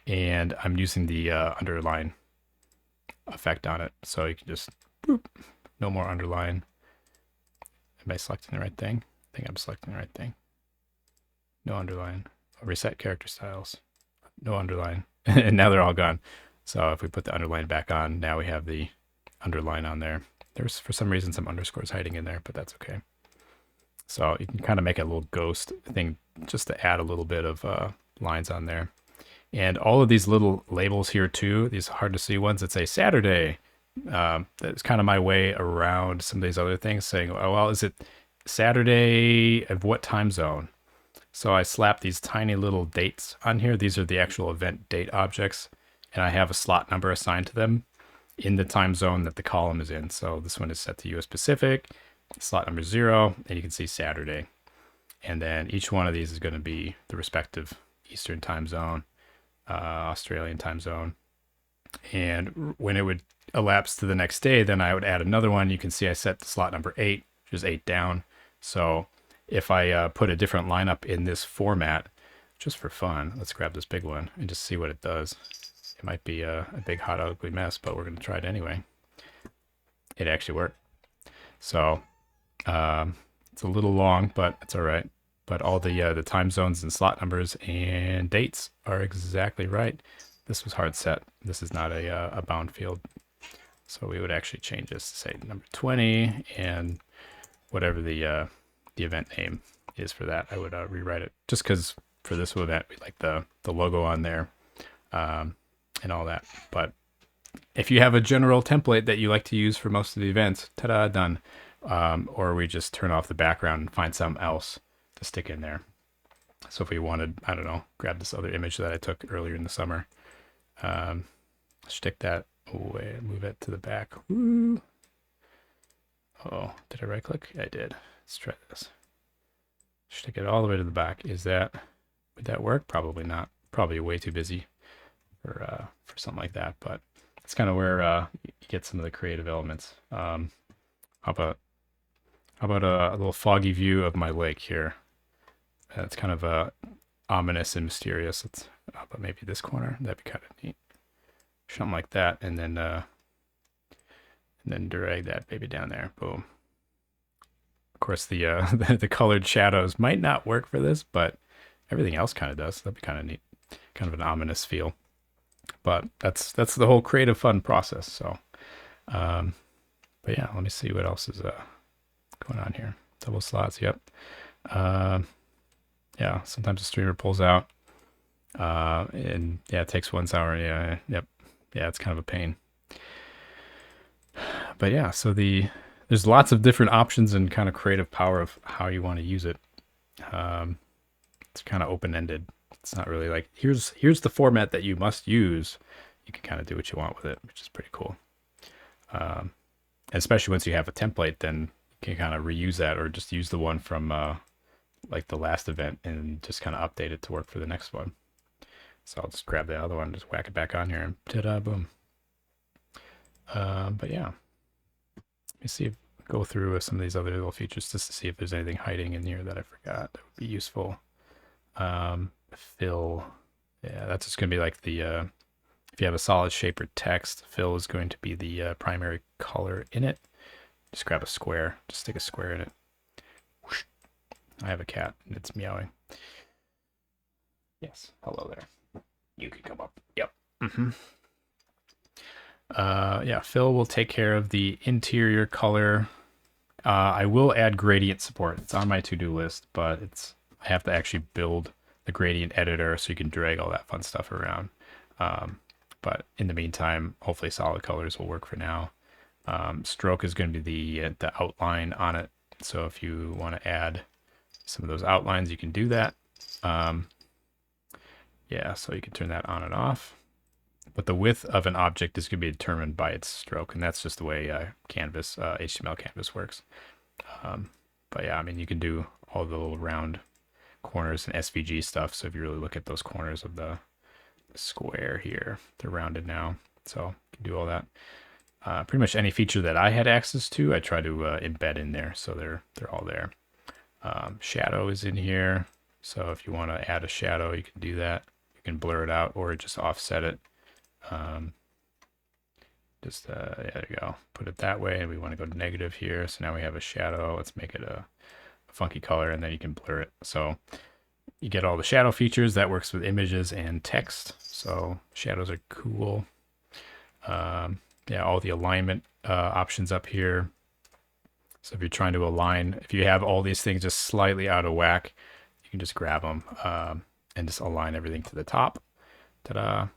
I'm using the underline effect on it. So you can just, boop, no more underline. Am I selecting the right thing? I think I'm selecting the right thing. No underline. Reset character styles. No underline. And now they're all gone. So if we put the underline back on, now we have the underline on there. There's, for some reason, some underscores hiding in there, but that's okay. So you can kind of make a little ghost thing just to add a little bit of lines on there. And all of these little labels here too, these hard to see ones that say Saturday, that's kind of my way around some of these other things, saying, oh, well, is it Saturday of what time zone? So I slap these tiny little dates on here. These are the actual event date objects, and I have a slot number assigned to them in the time zone that the column is in. So this one is set to US Pacific, slot number 0, and you can see Saturday. And then each one of these is going to be the respective Eastern time zone, Australian time zone. And when it would elapse to the next day, then I would add another one. You can see I set the slot number 8, which is 8 down. So if I put a different lineup in this format, just for fun, let's grab this big one and just see what it does. It might be a big, hot, ugly mess, but we're going to try it anyway. It actually worked. So It's a little long, but it's all right. But all the time zones and slot numbers and dates are exactly right. This was hard set. This is not a bound field. So we would actually change this to say number 20 and whatever the event name is for that. I would rewrite it just because for this event we like the logo on there and all that. But if you have a general template that you like to use for most of the events, ta-da, done. Or we just turn off the background and find something else to stick in there. So if we wanted, I don't know, grab this other image that I took earlier in the summer, stick that away, move it to the back. Woo. Oh, did I right click? I did. Let's try this. Stick it all the way to the back. Would that work? Probably not. Probably way too busy for something like that, but it's kind of where you get some of the creative elements. How about a little foggy view of my lake here? It's kind of ominous and mysterious. How about maybe this corner? That'd be kind of neat. Something like that, and then drag that baby down there. Boom. Of course, the the colored shadows might not work for this, but everything else kind of does. That'd be kind of neat. Kind of an ominous feel. But that's the whole creative fun process. So, but yeah, let me see what else is going on here. Double slots. Yep. Yeah. Sometimes the streamer pulls out, and yeah, it takes 1 hour. Yeah. Yep. Yeah, it's kind of a pain. But yeah, so there's lots of different options and kind of creative power of how you want to use it. It's kind of open-ended. It's not really like here's the format that you must use. You can kind of do what you want with it, which is pretty cool. Especially once you have a template, then you can kind of reuse that or just use the one from like the last event and just kind of update it to work for the next one. So I'll just grab the other one, just whack it back on here, and ta-da, boom. But yeah, let me see go through some of these other little features just to see if there's anything hiding in here that I forgot that would be useful. Fill, yeah, that's just gonna be like the if you have a solid shape or text, fill is going to be the primary color in it. Just grab a square, just stick a square in it. Whoosh. I have a cat and it's meowing. Yes, hello there. You can come up. Yep. Yeah, fill will take care of the interior color. I will add gradient support. It's on my to-do list, but I have to actually build the gradient editor so you can drag all that fun stuff around. But in the meantime, hopefully solid colors will work for now. Stroke is going to be the outline on it. So if you want to add some of those outlines, you can do that. Yeah, so you can turn that on and off. But the width of an object is going to be determined by its stroke, and that's just the way Canvas, HTML Canvas works. But yeah, I mean, you can do all the little round corners and SVG stuff. So if you really look at those corners of the square here, they're rounded now. So you can do all that. Pretty much any feature that I had access to, I try to embed in there. So they're all there. Shadow is in here. So if you want to add a shadow, you can do that. You can blur it out or just offset it. There you go. Put it that way. And we want to go negative here. So now we have a shadow. Let's make it a funky color, and then you can blur it. So you get all the shadow features. That works with images and text. So shadows are cool. Yeah, all the alignment options up here. So if you're trying to align, if you have all these things just slightly out of whack, you can just grab them and just align everything to the top. Ta-da.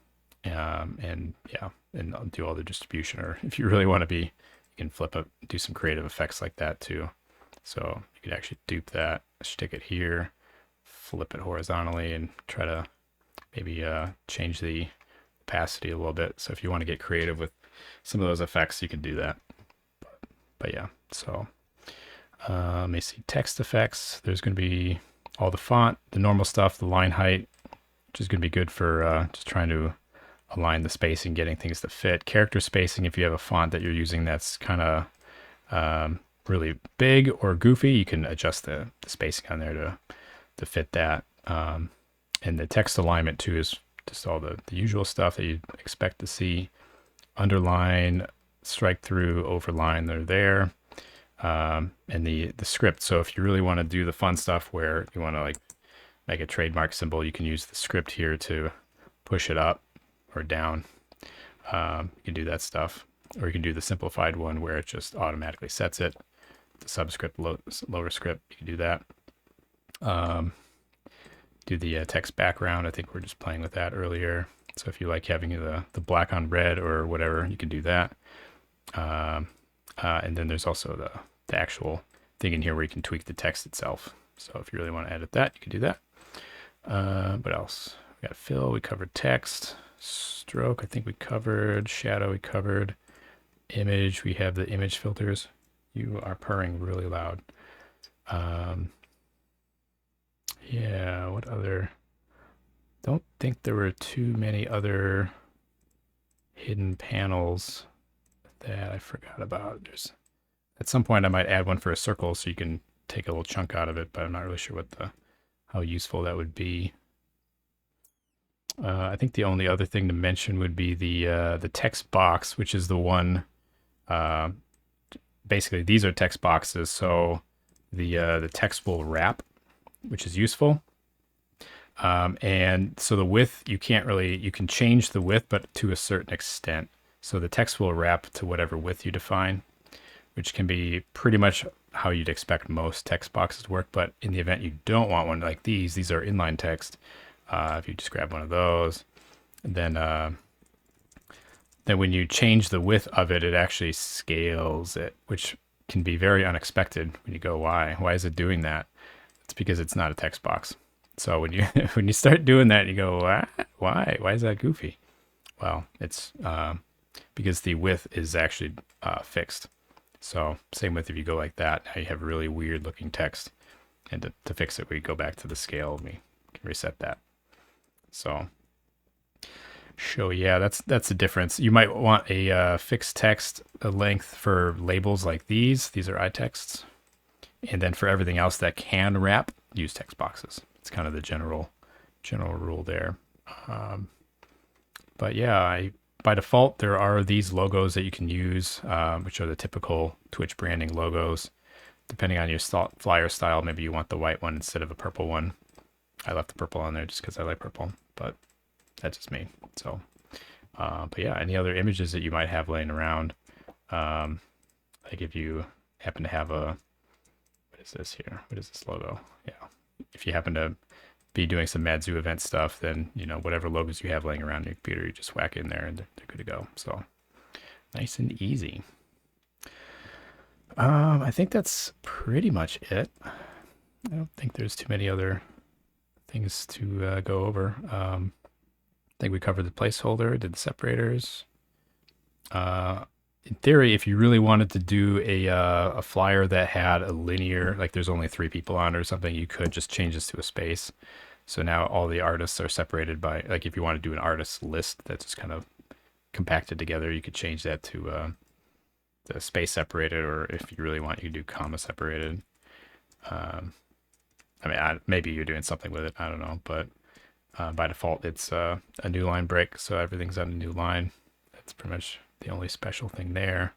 And yeah, and I'll do all the distribution, or if you really want to be, you can flip it, do some creative effects like that too. So you could actually dupe that, stick it here, flip it horizontally, and try to maybe change the opacity a little bit. So if you want to get creative with some of those effects, you can do that. But yeah, so let me see, text effects. There's going to be all the font, the normal stuff, the line height, which is going to be good for just trying to align the spacing, getting things to fit. Character spacing, if you have a font that you're using that's kind of really big or goofy, you can adjust the spacing on there to fit that. And the text alignment too is just all the usual stuff that you'd expect to see. Underline, strike through, overline, they're there. and the script. So if you really want to do the fun stuff where you want to like make a trademark symbol, you can use the script here to push it up or down. You can do that stuff, or you can do the simplified one where it just automatically sets it. The subscript, lower script, you can do that. Do the text background. I think we're just playing with that earlier. So if you like having the black on red or whatever, you can do that. And then there's also the actual thing in here where you can tweak the text itself. So if you really want to edit that, you can do that. What else? We got fill, we covered text. Stroke, I think we covered. Shadow, we covered. Image, we have the image filters. You are purring really loud. Yeah, what other? Don't think there were too many other hidden panels that I forgot about. There's at some point I might add one for a circle so you can take a little chunk out of it, but I'm not really sure how useful that would be. I think the only other thing to mention would be the text box, which is the one. Basically, these are text boxes, so the text will wrap, which is useful. And so the width, you can change the width, but to a certain extent. So the text will wrap to whatever width you define, which can be pretty much how you'd expect most text boxes to work. But in the event you don't want one like these are inline text. If you just grab one of those, then when you change the width of it, it actually scales it, which can be very unexpected when you go, why? Why is it doing that? It's because it's not a text box. So when you when you start doing that, you go, why? Why is that goofy? Well, it's because the width is actually fixed. So same with if you go like that, now you have really weird looking text. And to fix it, we go back to the scale and we can reset that. So yeah, that's the difference. You might want a fixed text length for labels like these. These are iTexts. And then for everything else that can wrap, use text boxes. It's kind of the general rule there. But yeah, by default, there are these logos that you can use, which are the typical Twitch branding logos. Depending on your flyer style, maybe you want the white one instead of a purple one. I left the purple on there just because I like purple, but that's just me. So, but yeah, any other images that you might have laying around, like if you happen to have what is this here? What is this logo? Yeah. If you happen to be doing some Mad Zoo event stuff, then, whatever logos you have laying around your computer, you just whack in there and they're good to go. So nice and easy. I think that's pretty much it. I don't think there's too many other things to go over. I think we covered the placeholder, did the separators. In theory, if you really wanted to do a flyer that had a linear, like there's only 3 people on it or something, you could just change this to a space. So now all the artists are separated by, like if you want to do an artist list that's just kind of compacted together, you could change that to the space separated, or if you really want, you could do comma separated. I mean, maybe you're doing something with it, I don't know, but by default, it's a new line break, so everything's on a new line. That's pretty much the only special thing there.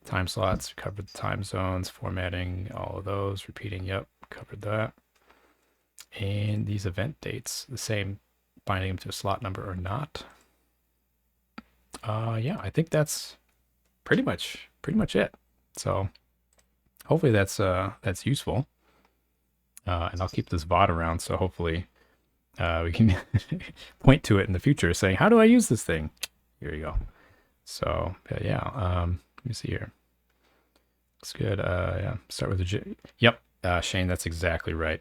Time slots, covered the time zones, formatting, all of those, repeating, yep, covered that. And these event dates, the same, binding them to a slot number or not. Yeah, I think that's pretty much it. So hopefully that's useful. And I'll keep this VOD around, so hopefully we can point to it in the future saying, how do I use this thing? Here you go. So yeah, let me see here. Looks good. Yeah, start with the J. Yep, Shane, that's exactly right.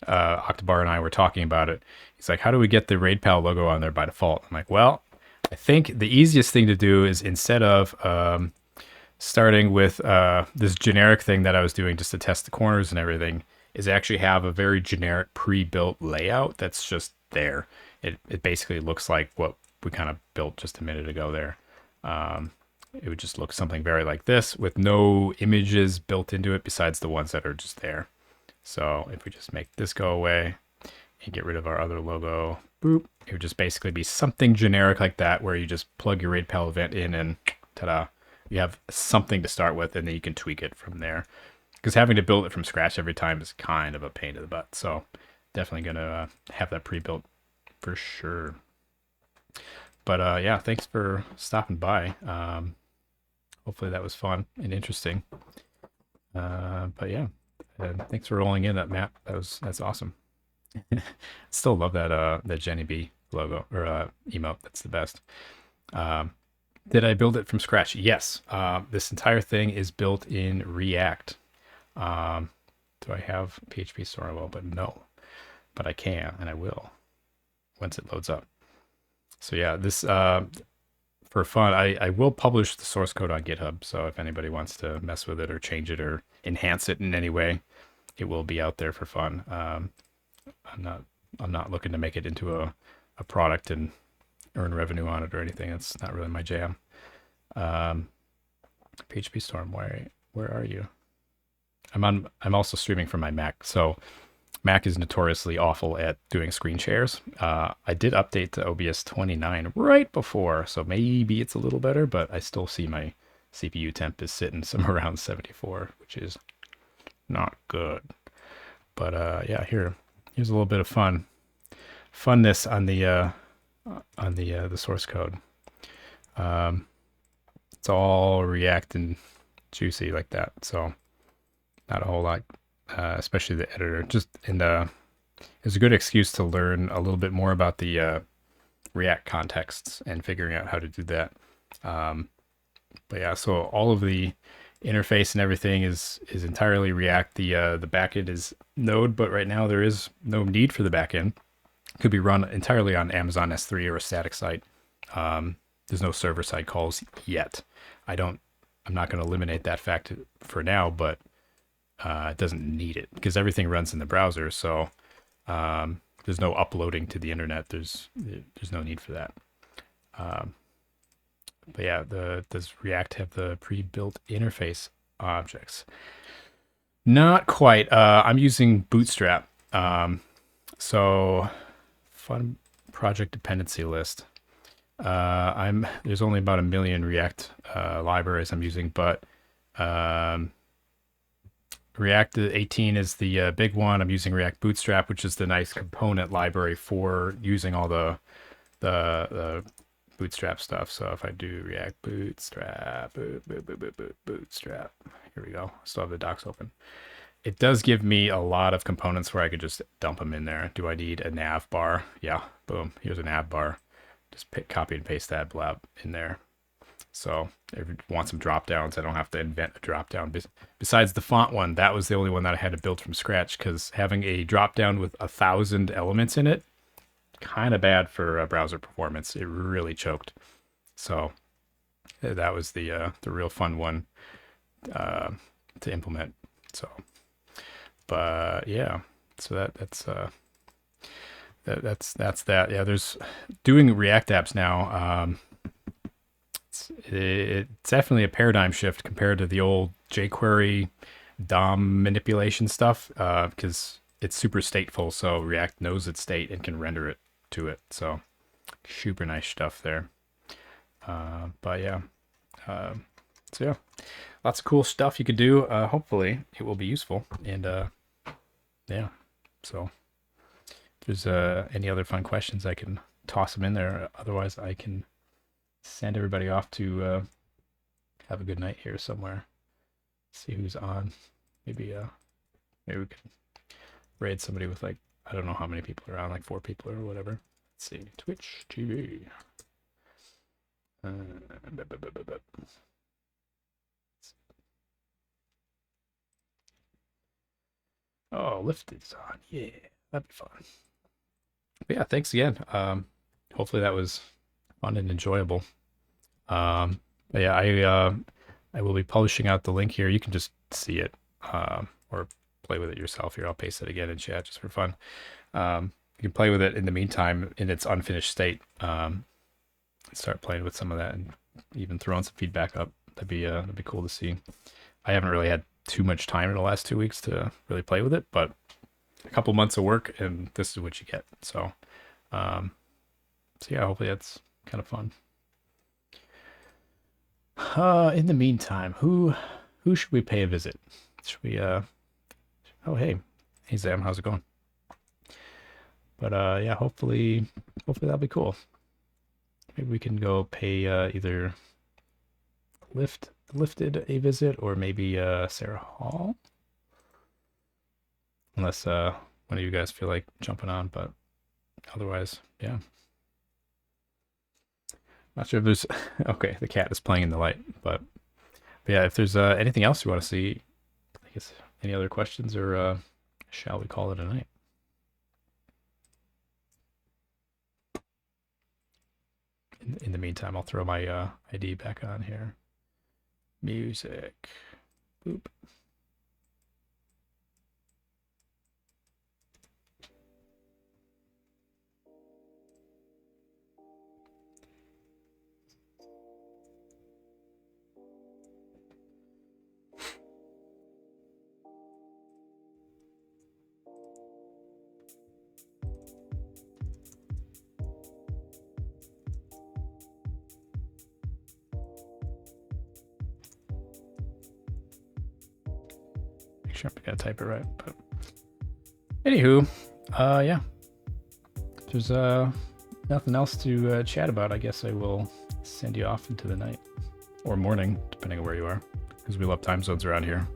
Octobar and I were talking about it. He's like, how do we get the RaidPal logo on there by default? I'm like, well, I think the easiest thing to do is instead of starting with this generic thing that I was doing just to test the corners and everything, is actually have a very generic pre-built layout that's just there. It basically looks like what we kind of built just a minute ago there. It would just look something very like this with no images built into it besides the ones that are just there. So if we just make this go away and get rid of our other logo, boop, it would just basically be something generic like that where you just plug your RaidPal event in and ta-da, you have something to start with, and then you can tweak it from there. Because having to build it from scratch every time is kind of a pain in the butt. So definitely gonna have that pre-built for sure. But yeah, thanks for stopping by. Hopefully that was fun and interesting. But yeah, thanks for rolling in that map. That's awesome. Still love that Jenny B logo or emote. That's the best. Did I build it from scratch? Yes. This entire thing is built in React. Do I have PHP Storybook? But no. But I can, and I will once it loads up. So yeah, this for fun, I will publish the source code on GitHub. So if anybody wants to mess with it or change it or enhance it in any way, it will be out there for fun. I'm not looking to make it into a product and earn revenue on it or anything. It's not really my jam. PHP Storm, where are you? I'm also streaming from my Mac. So Mac is notoriously awful at doing screen shares. I did update to OBS 29 right before, so maybe it's a little better, but I still see my CPU temp is sitting somewhere around 74, which is not good. But yeah, here's a little bit of funness on the source code. It's all React and juicy like that, so not a whole lot. Especially the editor, just it's a good excuse to learn a little bit more about the React contexts and figuring out how to do that. But yeah, so all of the interface and everything is entirely React. The backend is Node, but right now there is no need for the backend. It could be run entirely on Amazon S3 or a static site. There's no server side calls yet. I'm not going to eliminate that fact for now, but it doesn't need it because everything runs in the browser. So there's no uploading to the internet. There's no need for that. But yeah, does React have the pre-built interface objects? Not quite. I'm using Bootstrap. So fun project dependency list. There's only about 1 million React libraries I'm using, but React 18 is the big one. I'm using React Bootstrap, which is the nice component library for using all the Bootstrap stuff. So if I do React Bootstrap, Bootstrap, here we go. I still have the docs open. It does give me a lot of components where I could just dump them in there. Do I need a nav bar? Yeah, boom. Here's a nav bar. Just copy and paste that blab in there. So if you want some drop downs, I don't have to invent a drop down. Besides the font one, that was the only one that I had to build from scratch because having a drop down with 1,000 elements in it, kind of bad for browser performance. It really choked. So that was the real fun one to implement. So, but yeah, so that's that. Yeah, there's doing React apps now. It's definitely a paradigm shift compared to the old jQuery DOM manipulation stuff because it's super stateful. So React knows its state and can render it to it. So super nice stuff there. But yeah, so yeah, lots of cool stuff you could do. Hopefully it will be useful. And yeah, so if there's any other fun questions, I can toss them in there. Otherwise, I can send everybody off to have a good night here somewhere. See who's on. Maybe we can raid somebody with like, I don't know how many people are on, like 4 people or whatever. Let's see, Twitch TV. Oh, Lyft is on. Yeah, that'd be fun. But yeah, thanks again. Hopefully that was fun and enjoyable. But yeah, I will be publishing out the link here. You can just see it or play with it yourself here. I'll paste it again in chat just for fun. You can play with it in the meantime in its unfinished state. Start playing with some of that and even throwing some feedback up. That'd be cool to see. I haven't really had too much time in the last 2 weeks to really play with it, but a couple months of work and this is what you get. So yeah, hopefully that's kind of fun. In the meantime, who should we pay a visit? Should we oh hey Sam, how's it going? But yeah, hopefully that'll be cool. Maybe we can go pay either lifted a visit or maybe Sarah Hall. Unless one of you guys feel like jumping on, but otherwise, yeah. Not sure if there's okay, the cat is playing in the light, but yeah, if there's anything else you want to see, I guess any other questions or shall we call it a night? In the meantime, I'll throw my ID back on here. Music. Boop. Make sure I gotta type it right. But anywho, yeah. If there's nothing else to chat about, I guess I will send you off into the night or morning, depending on where you are, because we love time zones around here.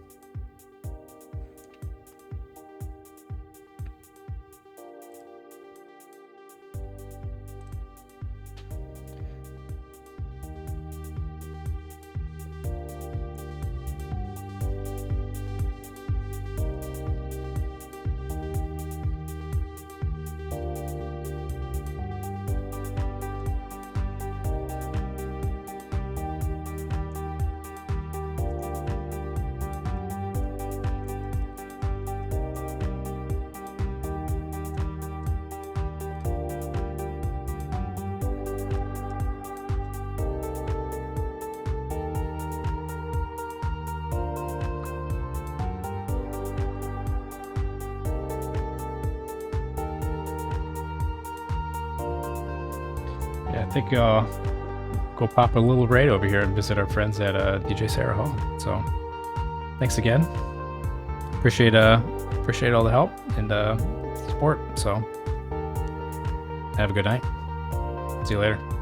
Yeah, I think go pop a little raid over here and visit our friends at DJ Sarah Hall. So thanks again. Appreciate all the help and support. So have a good night. See you later.